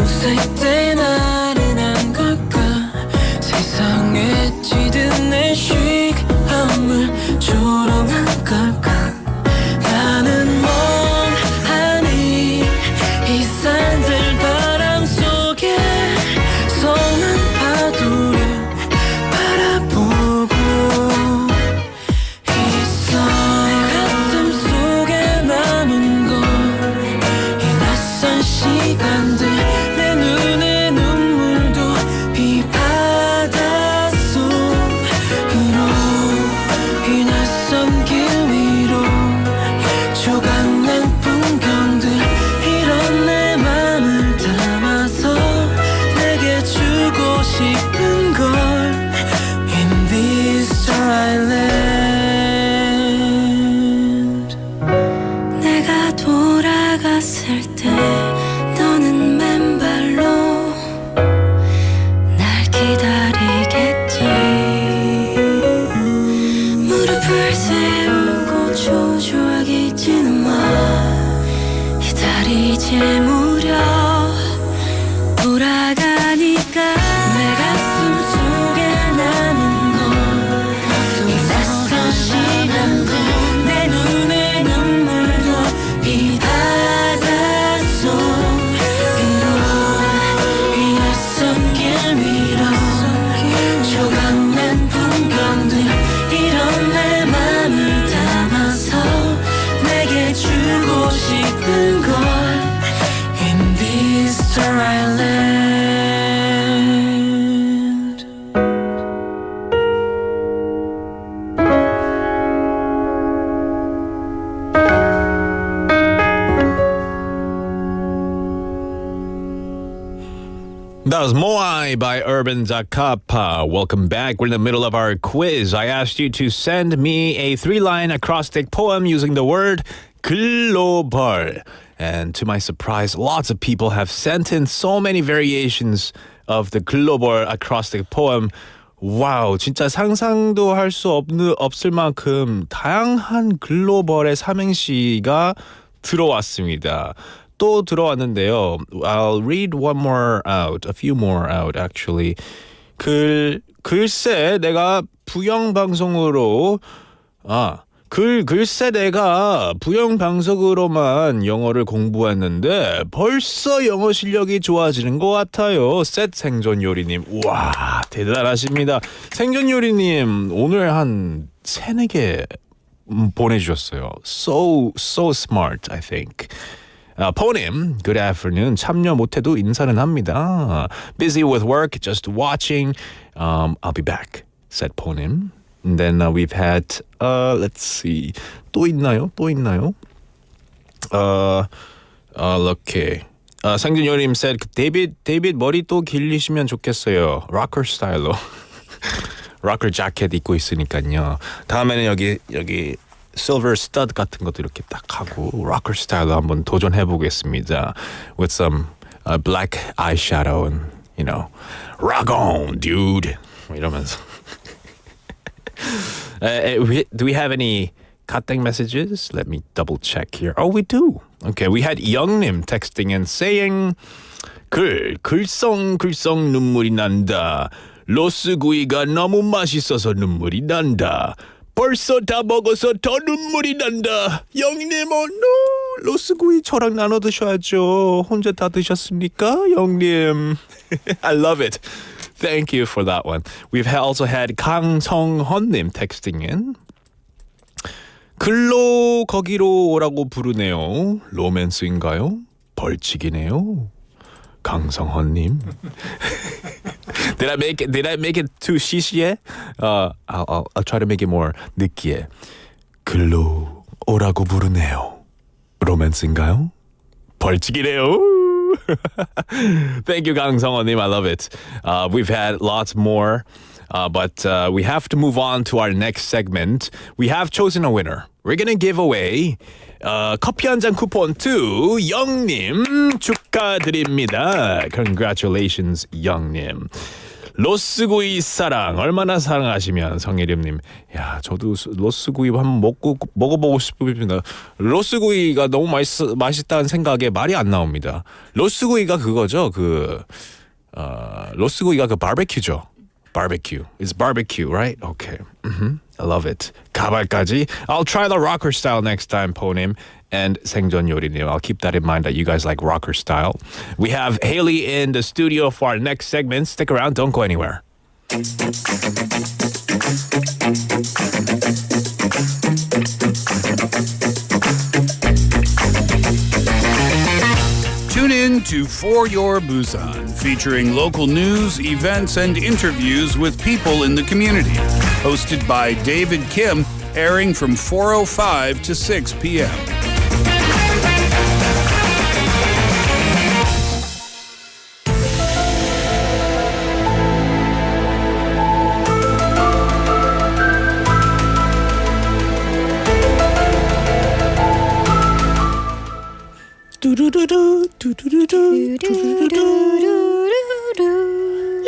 웃을 때 나른한 걸까 세상에 찌든 내 시험을 조롱한 걸까 나는 멍하니 이 산들 바람 속에 서는 파도를 바라보고 있어 내 가슴 속에 남은 건 이 낯선 시간들 내 눈에 눈물도 이 바다 속으로 이 낯선 길 위로 조각난 풍경들 이런 내 맘을 담아서 내게 주고 싶은 걸 In this star island 내가 돌아갔을 때 너는 맨발로 날 기다리겠지 무릎을 세우고 초조하겠지는 마 기다리지 무려 돌아가니까 내 가슴 속에 남은 건 이 낯선 시간들 내 눈에 눈물도 이 바다 속으로 이 낯선 길 위로 조각난 풍경들 이런 내 맘을 담아서 내게 주고 싶은 걸 In this star island That was Moai by Urban Zakapa. Welcome back. We're in the middle of our quiz. I asked you to send me a 3-line acrostic poem using the word 글로벌. And to my surprise, lots of people have sent in so many variations of the 글로벌 acrostic poem. 와우, 진짜 상상도 할 수 없을 만큼 다양한 글로벌의 삼행시가 들어왔습니다. 또 들어왔는데요. I'll read one more out, a few more out actually. 글쎄 내가 부영방송으로 글쎄 내가 부영방송으로만 영어를 공부했는데 벌써 영어 실력이 좋아지는 것 같아요. 셋 생존요리님. 와 대단하십니다. 생존요리님 오늘 한 3-4개 보내주셨어요. So smart I think. 포님, good afternoon. 참여 못해도 인사는 합니다. Busy with work, just watching. I'll be back, said 포님. And then we've had, let's see. 또 있나요? Okay. 상준요님 said, 데이빗 머리 또 길리시면 좋겠어요. Rocker 스타일로. Rocker 자켓 입고 있으니까요. 다음에는 여기 silver stud 같은 것도 이렇게 딱 하고 rocker 스타일로 한번 도전해 보겠습니다. With some black eyeshadow and you know, rock on, dude. 이러면서. Do we have any 갓땡 messages? Let me double check here. Oh, we do. Okay, we had 영님 texting and saying 글썽 눈물이 난다. 로스구이가 너무 맛있어서 눈물이 난다. 벌써 다 먹어서 더 눈물이 난다. 영님, no. 로스구이 저랑 나눠 드셔야죠. 혼자 다 드셨습니까, 영님? I love it. Thank you for that one. We've also had 강성헌님 texting in. 글로 거기로 오라고 부르네요. 로맨스인가요? 벌칙이네요. 강성헌님. Did I make it too 시시해? I'll try to make it more 느끼해. 글로 오라고 부르네요. 로맨스인가요? 벌칙이네요. Thank you, 강성헌님. I love it. We've had lots more, but we have to move on to our next segment. We have chosen a winner. We're gonna give away 커피 한 잔 쿠폰 to 영님 축하드립니다. Congratulations, 영님. 로스구이 사랑 얼마나 사랑하시면 성예림님. 야 저도 로스구이 한번 먹어보고 싶습니다. 로스구이가 너무 맛있다는 생각에 말이 안 나옵니다. 로스구이가 그거죠. 로스구이가 그 바베큐죠. Barbecue. It's barbecue, right? Okay. I love it. 가발까지. I'll try the rocker style next time, 포님. And 생전 요리님. I'll keep that in mind that you guys like rocker style. We have Haley in the studio for our next segment. Stick around. Don't go anywhere. Tune in to For Your Busan, featuring local news, events, and interviews with people in the community. Hosted by David Kim, airing from 4:05 to 6 p.m.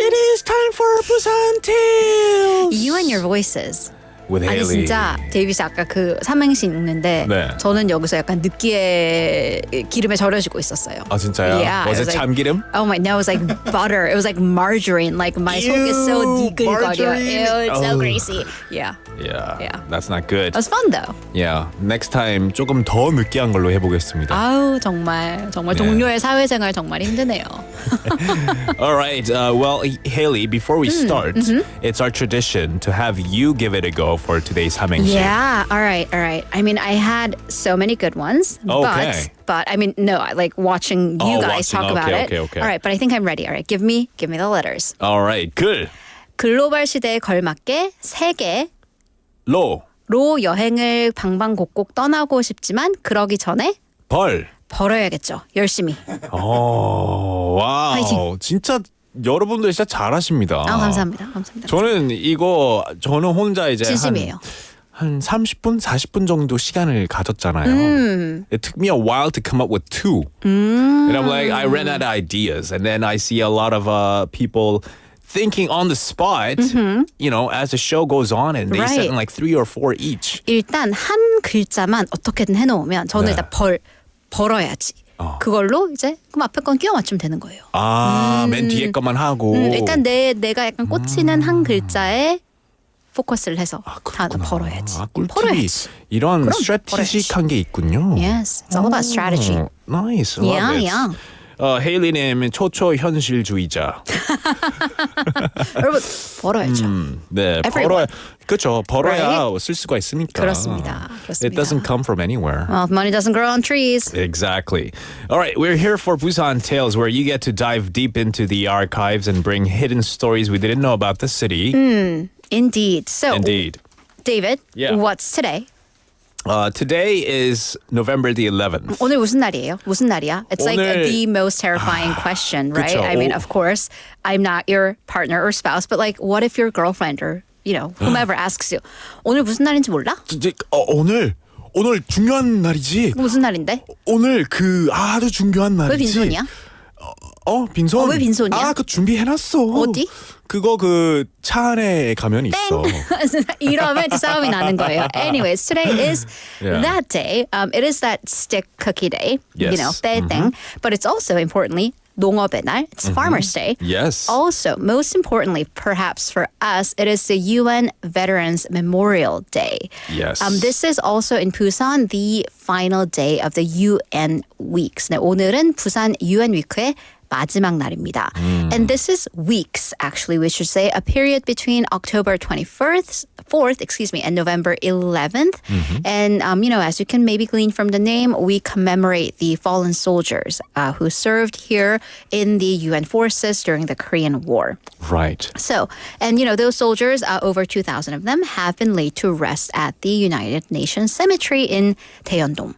It is time for Busan Tales. You and your voices. With 아니 Haley. 진짜 데이빗이 아까 그 삼행시 읽는데 네. 저는 여기서 약간 느끼해 기름에 절여지고 있었어요. 아 진짜요? Yeah, Was it it was like- 참기름? Oh my, no, it was like butter. It was like margarine. Like my 속이 is so 니글거려. margarine. Ew, it's so Oh. greasy. Yeah. Yeah. That's not good. It was fun though. Yeah. Next time 조금 더 느끼한 걸로 해보겠습니다. 아우 정말 네. 동료의 사회생활 정말 힘드네요. All right. Well, Haley, before we start, it's our tradition to have you give it a go for today's 삼행시. Yeah. All right. I mean, I had so many good ones. Okay. But I mean, no, I like watching you guys watching. talk about it. Okay. All right. But I think I'm ready. All right. Give me the letters. All right. Good. 글로벌 시대에 걸맞게 세계 로. 로 여행을 방방곡곡 떠나고 싶지만 그러기 전에 벌어야겠죠. 열심히. 와우. 파이팅. 진짜 여러분들 진짜 잘하십니다. 감사합니다. 저는 혼자 이제 진심이에요. 한 30분, 40분 정도 시간을 가졌잖아요. It took me a while to come up with two. And I'm like, I ran out of ideas. And then I see a lot of people thinking on the spot, you know, as the show goes on, and they said like 3 or 4 each. 일단 한 글자만 어떻게든 해놓으면 저는 일단 벌어야지. 그걸로 이제 그럼 앞에 건 끼워 맞추면 되는 거예요. 맨 뒤에 것만 하고. 일단 내가 약간 꽂히는 한 글자에 포커스를 해서 다 벌어야지. 벌어야지. 이런 그럼 스트래티직한 게 있군요. Yes, it's all about strategy. Nice. Love it. Yeah. 헤일리님 초초 현실주의자. 여러분 벌어야죠. 네, Everyone. 그렇죠. 벌어야 쓸 수가 있으니까. 그렇습니다. It doesn't come from anywhere. Well, money doesn't grow on trees. Exactly. All right, we're here for Busan Tales, where you get to dive deep into the archives and bring hidden stories we didn't know about the city. Indeed. So, Indeed. David, Yeah. what's today? Today is November the 11th. 오늘 무슨 날이에요? 무슨 날이야? It's like 오늘- the most terrifying question, right? 그쵸. I mean, of course, I'm not your partner or spouse, but like, what if your girlfriend or, you know, whomever asks you, 오늘 무슨 날인지 몰라? 오늘 중요한 날이지. 무슨 날인데? 오늘 그 아주 중요한 날이지. 왜 빈손이야? 빈손. 왜 빈손이야? 그거 준비해놨어. 어디? 그거 그 차 안에 가면 있어. 이러면 싸움이 나는 거예요. Anyways, today is Yeah. that day. It is that stick cookie day. You Yes. know, 땡땡. But it's also importantly 농업의 날. It's Farmers Day. Yes. Also, most importantly, perhaps for us, it is the UN Veterans Memorial Day. Yes. This is also in Busan the final day of the UN weeks. 네, 오늘은 부산 UN 위크의 마지막 날입니다. And this is weeks, actually, we should say, a period between October 4th, and November 11th. And, you know, as you can maybe glean from the name, we commemorate the fallen soldiers who served here in the UN forces during the Korean War. Right. So, and you know, those soldiers, over 2,000 of them, have been laid to rest at the United Nations Cemetery in Daeyeon-dong.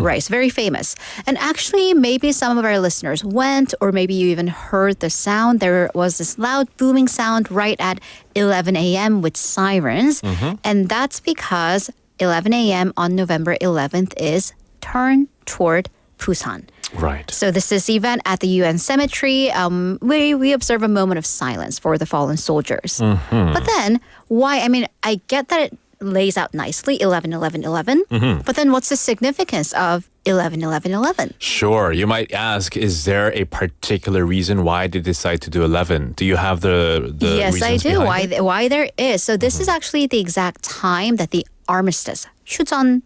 Right, it's very famous. And actually, maybe some of our listeners went, or maybe you even heard the sound. There was this loud booming sound right at 11 a.m. with sirens. And that's because 11 a.m. on November 11th is Turn Toward Busan. Right. So this is the event at the UN cemetery where we observe a moment of silence for the fallen soldiers. But then, why? I mean, I get that it lays out nicely 11, 11, 11. But then what's the significance of 11, 11, 11? Sure. You might ask, is there a particular reason why they decide to do 11? Do you have the Yes, I reasons do. behind it? Why there is. So this is actually the exact time that the armistice, 휴전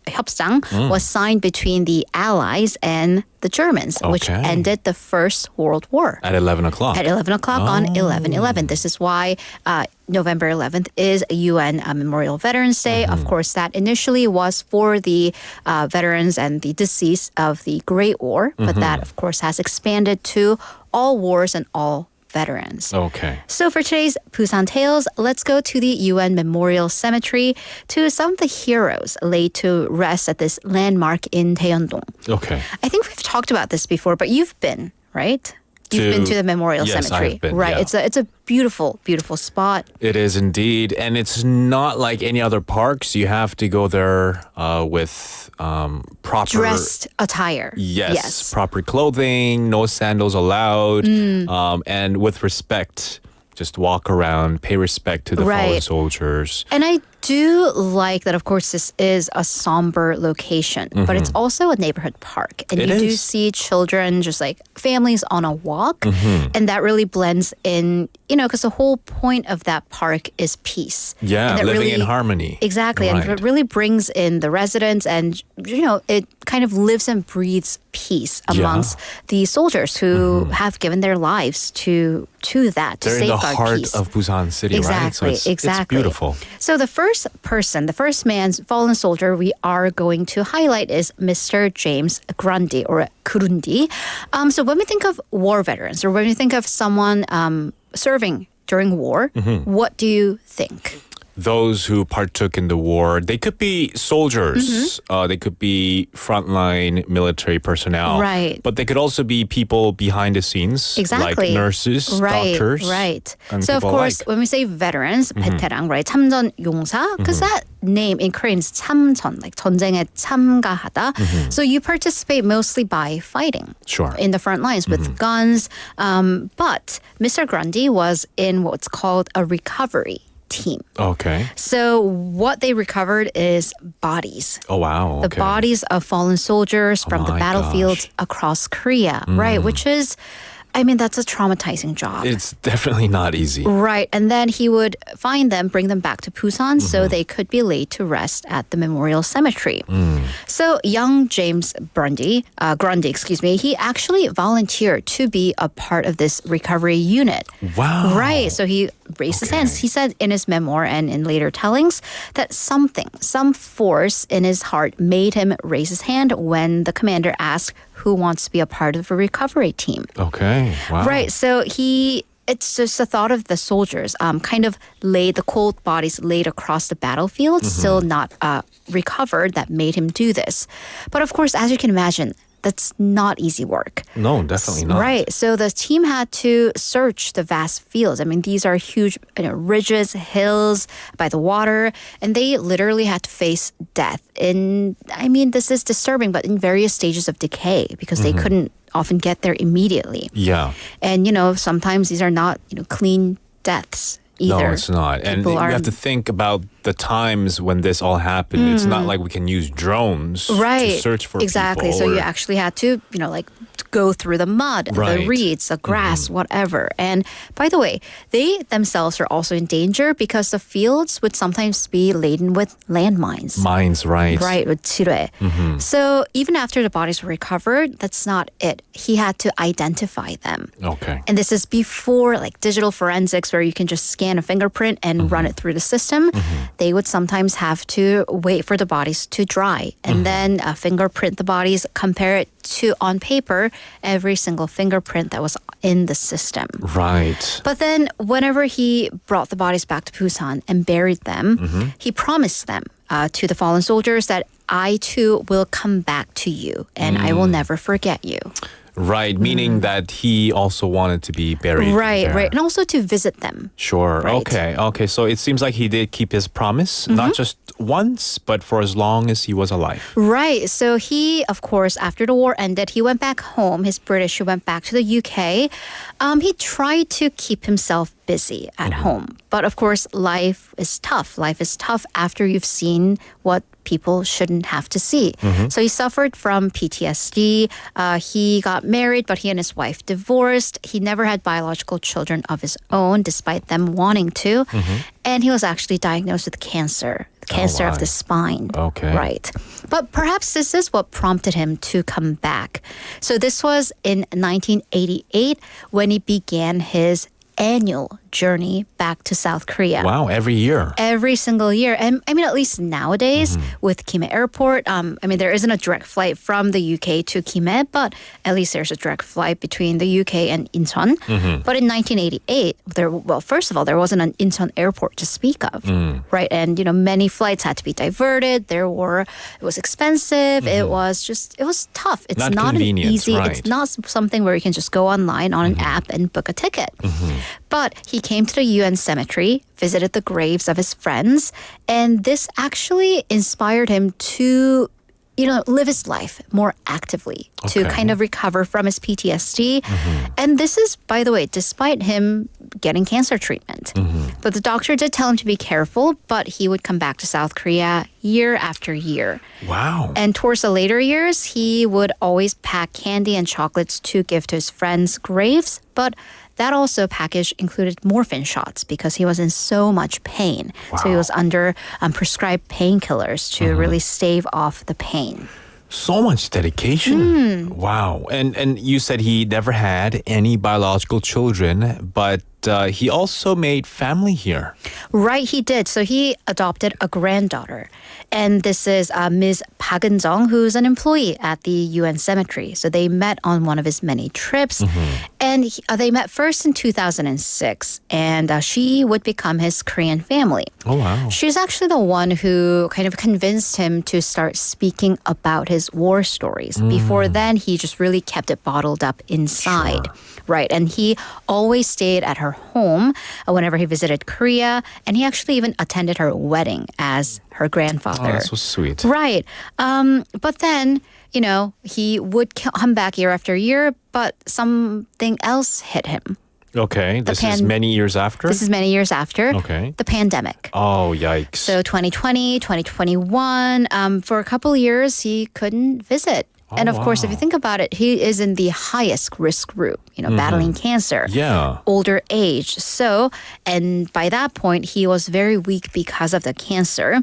협상, was signed between the Allies and the Germans, which Okay. ended the First World War. At 11 o'clock. At 11 o'clock on 11/11. This is why November 11th is a UN Memorial Veterans Day. Of course, that initially was for the veterans and the deceased of the Great War, but that, of course, has expanded to all wars and all veterans. Okay. So for today's Busan Tales, let's go to the UN Memorial Cemetery to some of the heroes laid to rest at this landmark in Daeyeondong. Okay. I think we've talked about this before, but you've been, right? You've been to the Memorial Yes, Cemetery. I've been, right. yeah. It's a beautiful, beautiful spot. It is indeed. And it's not like any other parks. You have to go there with proper... Dressed attire. Yes, proper clothing, no sandals allowed, and with respect. Just walk around, pay respect to the fallen Right. soldiers. And I do like that, of course, this is a somber location, but it's also a neighborhood park. And It you do is. see children, just like families on a walk. And that really blends in, because the whole point of that park is peace. Yeah, And that living in really- harmony. Exactly. And Right. it really brings in the residents and, it kind of lives and breathes peace amongst the soldiers who have given their lives to that, to They're in the safeguard heart peace. of Busan City, right? So Exactly, it's beautiful. So the first man's fallen soldier we are going to highlight is Mr. James Grundy or Grundy. So when we think of war veterans or when we think of someone serving during war, what do you think? Those who partook in the war, they could be soldiers, they could be frontline military personnel. Right. But they could also be people behind the scenes, Exactly. like nurses, right, doctors. Right. and So of people course, alike. when we say veterans, 베테랑, right? 참전 용사, because that name in Korean is 참전, like 전쟁에 참가하다. So you participate mostly by fighting. Sure. In the front lines with guns. But Mr. Grundy was in what's called a recovery team. Okay. So what they recovered is bodies. Oh, wow. The Okay. bodies of fallen soldiers from the my battlefields across Korea, right? Which is, that's a traumatizing job. It's definitely not easy. Right. And then he would find them, bring them back to Busan so they could be laid to rest at the Memorial Cemetery. So young James Grundy, he actually volunteered to be a part of this recovery unit. Wow. Right. So he raised his hands. He said in his memoir and in later tellings that some force in his heart made him raise his hand when the commander asked who wants to be a part of a recovery team. Okay. Wow. Right. So it's just the thought of the soldiers kind of the cold bodies laid across the battlefield, still not recovered, that made him do this. But of course, as you can imagine, that's not easy work. No, definitely not. Right. So the team had to search the vast fields. These are huge ridges, hills by the water, and they literally had to face death. This is disturbing, but in various stages of decay because they couldn't often get there immediately. Yeah. And, sometimes these are not, clean deaths either. No, it's not. And you have to think about the times when this all happened. It's not like we can use drones to search for exactly. people. So you actually had to, go through the mud, the reeds, the grass, whatever. And by the way, they themselves are also in danger because the fields would sometimes be laden with landmines. Mines, right. Right, with 지뢰. So even after the bodies were recovered, that's not it. He had to identify them. Okay. And this is before digital forensics where you can just scan a fingerprint and run it through the system. They would sometimes have to wait for the bodies to dry and then fingerprint the bodies, compare it to on paper every single fingerprint that was in the system. Right. But then whenever he brought the bodies back to Busan and buried them, he promised them to the fallen soldiers that I too will come back to you and I will never forget you. Right, meaning that he also wanted to be buried. Right, there. right. And also to visit them. Sure. Right. Okay. So it seems like he did keep his promise, not just once, but for as long as he was alive. Right. So he, of course, after the war ended, he went back home. He's British. He went back to the UK. He tried to keep himself busy at home. But of course, life is tough. Life is tough after you've seen what people shouldn't have to see. So he suffered from PTSD. He got married, but he and his wife divorced. He never had biological children of his own, despite them wanting to. And he was actually diagnosed with cancer of the spine. Okay. Right. But perhaps this is what prompted him to come back. So this was in 1988 when he began his annual journey back to South Korea. Wow, every year. Every single year. And I mean, at least nowadays with Kimhae Airport, there isn't a direct flight from the UK to Kimhae, but at least there's a direct flight between the UK and Incheon. But in 1988, first of all, there wasn't an Incheon airport to speak of, right? And, many flights had to be diverted. It was expensive. It was tough. It's Not not an convenient, easy, right. it's not something where you can just go online on an app and book a ticket. But he came to the UN cemetery, visited the graves of his friends, and this actually inspired him to, live his life more actively, to kind of recover from his PTSD. And this is, by the way, despite him getting cancer treatment. But the doctor did tell him to be careful, but he would come back to South Korea year after year. Wow. And towards the later years, he would always pack candy and chocolates to give to his friends' graves, but that also package included morphine shots because he was in so much pain. So he was under prescribed painkillers to really stave off the pain. So much dedication. Wow. And you said he never had any biological children, but he also made family here. Right, he did. So he adopted a granddaughter. And this is Ms. Park Eun-jung, who's an employee at the UN cemetery. So they met on one of his many trips. And they met first in 2006. And she would become his Korean family. Oh, wow. She's actually the one who kind of convinced him to start speaking about his war stories. Before then, he just really kept it bottled up inside. Right. And he always stayed at her home whenever he visited Korea. And he actually even attended her wedding as her grandfather. Oh, that's so sweet. Right. But then, he would come back year after year, but something else hit him. Okay. This is many years after? This is many years after. Okay. The pandemic. Oh, yikes. So 2020, 2021, for a couple years, he couldn't visit. And of course, if you think about it, he is in the highest risk group, battling cancer. Yeah. Older age. So, and by that point, he was very weak because of the cancer.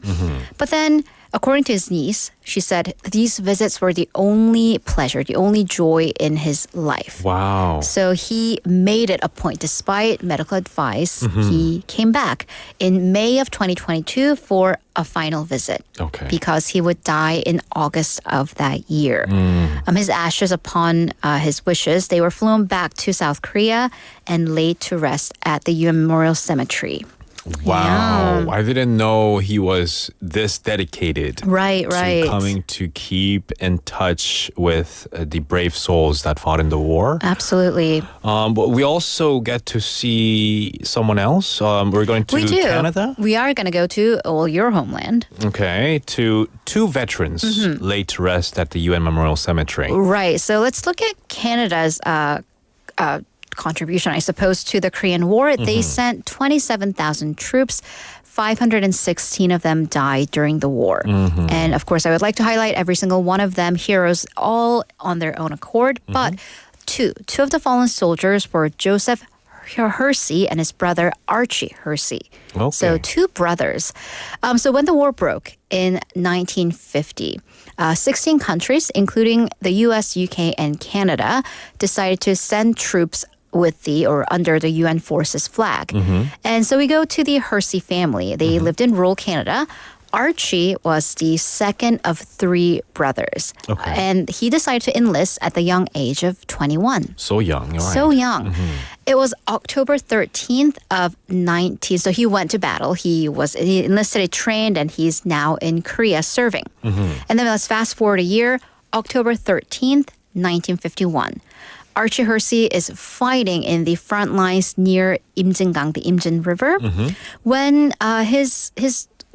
But then, according to his niece, she said these visits were the only pleasure, the only joy in his life. Wow. So he made it a point, despite medical advice, he came back in May of 2022 for a final visit. Okay. Because he would die in August of that year. His ashes, upon his wishes, they were flown back to South Korea and laid to rest at the UN Memorial Cemetery. Wow. Yeah. I didn't know he was this dedicated Right. to coming to keep in touch with the brave souls that fought in the war. Absolutely. But we also get to see someone else. We're going to We do. Canada. We are going to go to, your homeland. Okay, to two veterans laid to rest at the UN Memorial Cemetery. Right. So let's look at Canada's contribution, I suppose, to the Korean War. They sent 27,000 troops. 516 of them died during the war. And of course, I would like to highlight every single one of them, heroes all on their own accord. But two of the fallen soldiers were Joseph Hersey and his brother Archie Hersey. Okay. So two brothers. So when the war broke in 1950, 16 countries, including the US, UK, and Canada, decided to send troops with under the UN forces flag. And so we go to the Hersey family. They lived in rural Canada. Archie was the second of three brothers. Okay. And he decided to enlist at the young age of 21. So young, right. So young. It was October 13th of 19. So he went to battle. He enlisted, he trained, and he's now in Korea serving. And then let's fast forward a year, October 13th, 1951. Archie Hersey is fighting in the front lines near Imjingang, the Imjin River, when his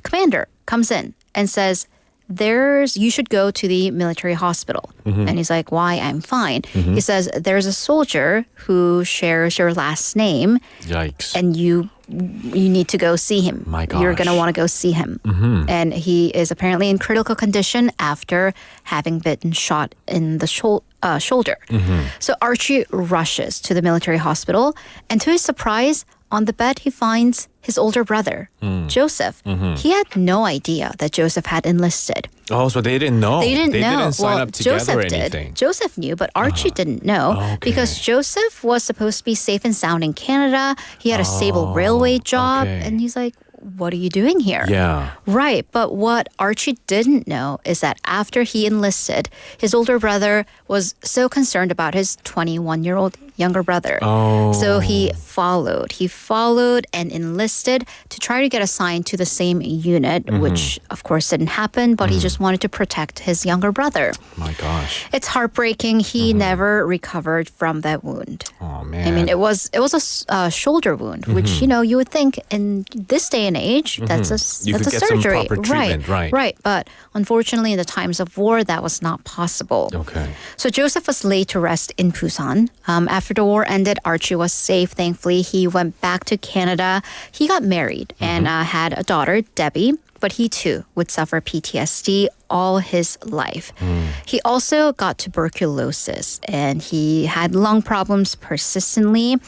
commander comes in and says, you should go to the military hospital. Mm-hmm. And he's like, why? I'm fine. He says, there's a soldier who shares your last name. Yikes. And you need to go see him. My gosh. You're going to want to go see him. Mm-hmm. And he is apparently in critical condition after having been shot in the shoulder. Mm-hmm. So Archie rushes to the military hospital, and to his surprise, on the bed he finds his older brother, Joseph. Mm-hmm. He had no idea that Joseph had enlisted. Oh, so they didn't know. They didn't know. Didn't sign well, up together Joseph or anything. did. Joseph knew, but Archie didn't know because Joseph was supposed to be safe and sound in Canada. He had a stable railway job, and he's like, what are you doing here? Yeah. Right. But what Archie didn't know is that after he enlisted, his older brother was so concerned about his 21-year-old younger brother. Oh. So he followed. He followed and enlisted to try to get assigned to the same unit, which of course didn't happen, but he just wanted to protect his younger brother. My gosh. It's heartbreaking. He never recovered from that wound. Oh, man. I mean, it was a shoulder wound, which you would think in this day and age that's a You that's could a get some surgery, proper treatment, right. But unfortunately, in the times of war, that was not possible. Okay. So Joseph was laid to rest in Busan. After the war ended, Archie was safe. Thankfully, he went back to Canada. He got married and had a daughter, Debbie. But he too would suffer PTSD all his life. He also got tuberculosis and he had lung problems persistently.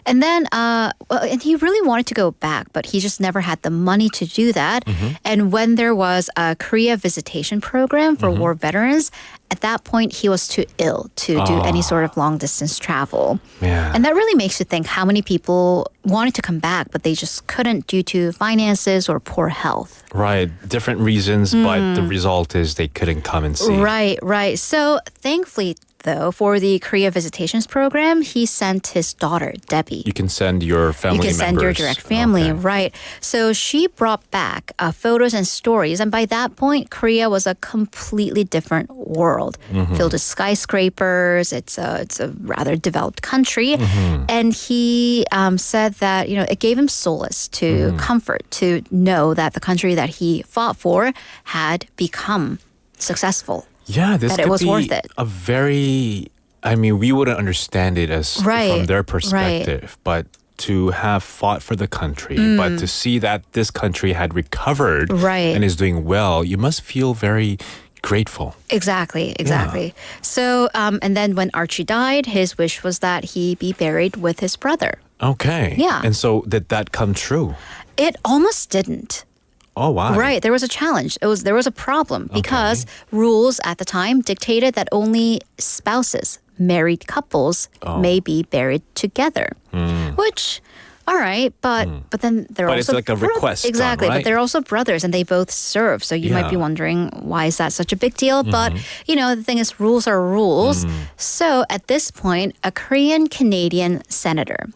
And then, and he really wanted to go back, but he just never had the money to do that. And when there was a Korea visitation program for war veterans, at that point, he was too ill to do any sort of long distance travel. Yeah. And that really makes you think how many people wanted to come back, but they just couldn't due to finances or poor health. Right. Different reasons, but the result is they couldn't come and see. Right. So thankfully, though, for the Korea Visitations program, he sent his daughter, Debbie. You can send your family members. You can send your direct family, Okay. right. So she brought back photos and stories. And by that point, Korea was a completely different world, filled with skyscrapers. It's a rather developed country. And he said that, it gave him solace to comfort, to know that the country that he fought for had become successful. Yeah, this that it could was be worth it. a very, we wouldn't understand it as from their perspective, but to have fought for the country, but to see that this country had recovered and is doing well, you must feel very grateful. Exactly. So, and then when Archie died, his wish was that he be buried with his brother. Okay. Yeah. And so did that come true? It almost didn't. Oh, wow. Right. There was a challenge. There was a problem because rules at the time dictated that only spouses, married couples, may be buried together. Which, all right, but then they're But also it's like a request. Exactly. Done, right? But they're also brothers and they both serve. So you might be wondering, why is that such a big deal? But, the thing is, rules are rules. So at this point, a Korean-Canadian senator,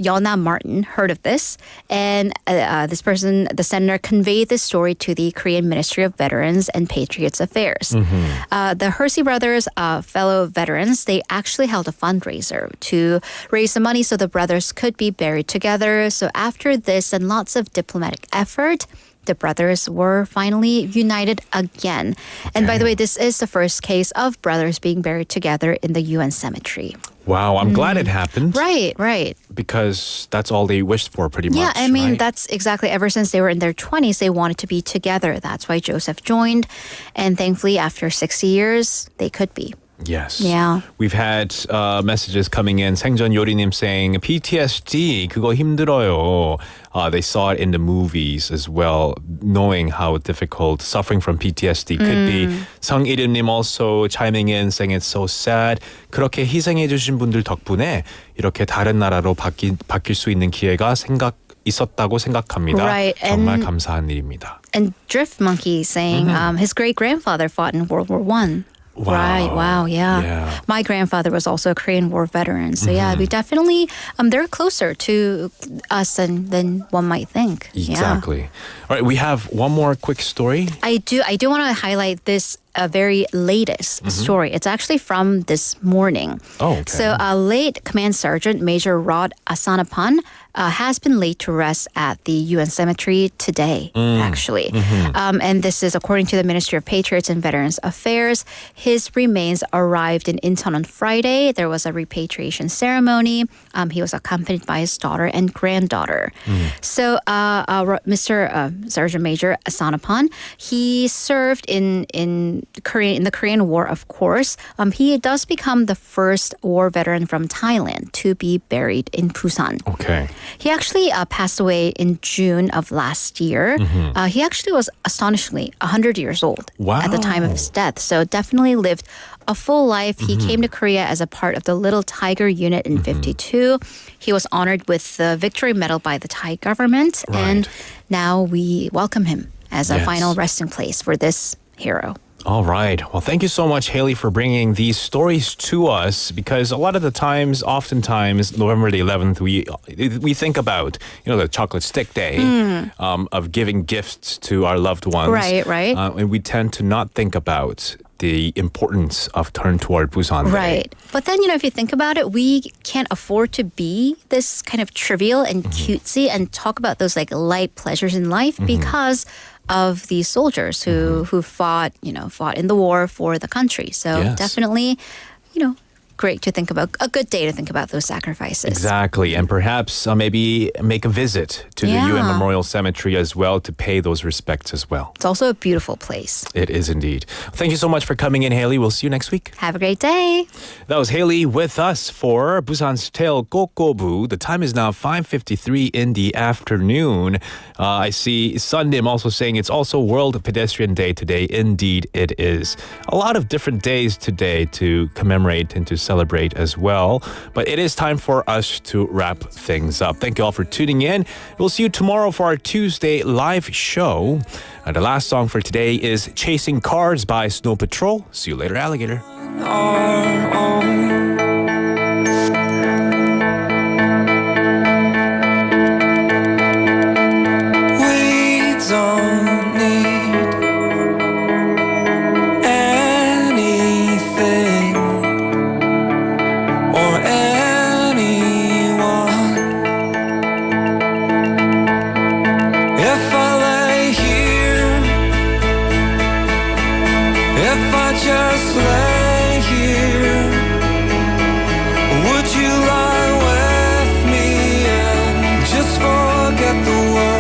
Yona Martin, heard of this, and this person, the senator, conveyed this story to the Korean Ministry of Veterans and Patriots Affairs. The Hersey brothers, fellow veterans, they actually held a fundraiser to raise the money so the brothers could be buried together. So after this and lots of diplomatic effort, the brothers were finally united again. And by the way, this is the first case of brothers being buried together in the UN cemetery. Wow, I'm glad it happened. Right. Because that's all they wished for pretty much. Yeah, I mean, right? that's exactly ever since they were in their 20s, they wanted to be together. That's why Joseph joined. And thankfully, after 60 years, they could be. Yes. Yeah. We've had messages coming in. 생전 요리님 saying PTSD 그거 힘들어요. They saw it in the movies as well, knowing how difficult suffering from PTSD could be. 성이름님 also chiming in saying it's so sad. 그렇게 희생해 주신 분들 덕분에 이렇게 다른 나라로 바뀔 수 있는 기회가 있었다고 생각합니다. Right. 정말 감사한 일입니다. And Drift Monkey saying his great-grandfather fought in World War I. Wow. Right. Wow. Yeah. My grandfather was also a Korean War veteran. So yeah, we definitely they're closer to us than one might think. Exactly. All right, we have one more quick story. I do want to highlight this very latest story. It's actually from this morning. Oh, okay. So late Command Sergeant Major Rod Asanapan has been laid to rest at the UN Cemetery today, actually. And this is according to the Ministry of Patriots and Veterans Affairs. His remains arrived in Incheon on Friday. There was a repatriation ceremony. He was accompanied by his daughter and granddaughter. So Mr. Sergeant Major Asanapan, he served in the Korean War, of course. He does become the first war veteran from Thailand to be buried in Busan. Okay. He actually passed away in June of last year. He actually was astonishingly 100 years old at the time of his death. So definitely lived a full life. He came to Korea as a part of the Little Tiger Unit in 52. He was honored with the Victory Medal by the Thai government. Right. And now we welcome him as a final resting place for this hero. All right. Well, thank you so much, Haley, for bringing these stories to us, because a lot of the times, oftentimes, November the 11th, we think about, the chocolate stick day of giving gifts to our loved ones. Right. And we tend to not think about the importance of Turn Toward Busan Day. Right. But then, if you think about it, we can't afford to be this kind of trivial and cutesy and talk about those light pleasures in life because of these soldiers who fought in the war for the country. So definitely, great to think about, a good day to think about those sacrifices. Exactly. And perhaps maybe make a visit to the UN Memorial Cemetery as well to pay those respects as well. It's also a beautiful place. It is indeed. Thank you so much for coming in, Haley. We'll see you next week. Have a great day. That was Haley with us for Busan's Tale 꼬.꼬.부. The time is now 5:53 in the afternoon. I see Sundim also saying it's also World Pedestrian Day today. Indeed, it is. A lot of different days today to commemorate and to celebrate as well. But it is time for us to wrap things up. Thank you all for tuning in. We'll see you tomorrow for our Tuesday live show. The last song for today is Chasing Cars by Snow Patrol. See you later, alligator. Don't need anything or anyone. If I lay here, if I just lay here, would you lie with me and just forget the world?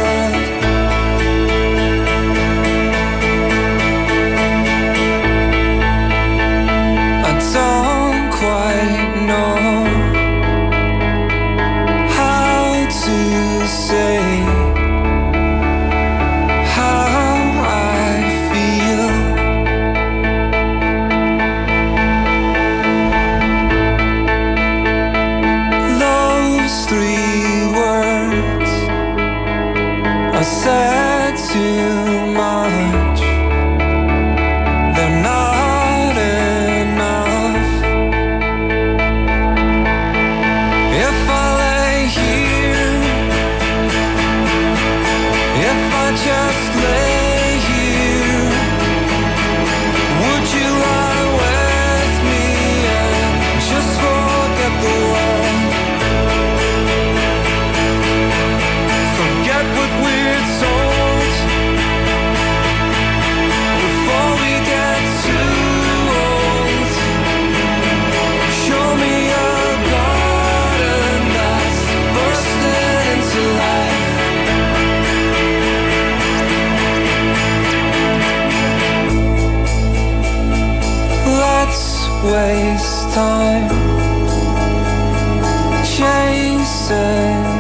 Don't quite know how to say how I feel. Those 3 words are said too much. They're not enough. If I lay here, if I just lay here, would you lie with me and just forget the world? Forget what we're told before we get too old. Show me a garden that's bursting into life. Let's waste time chasing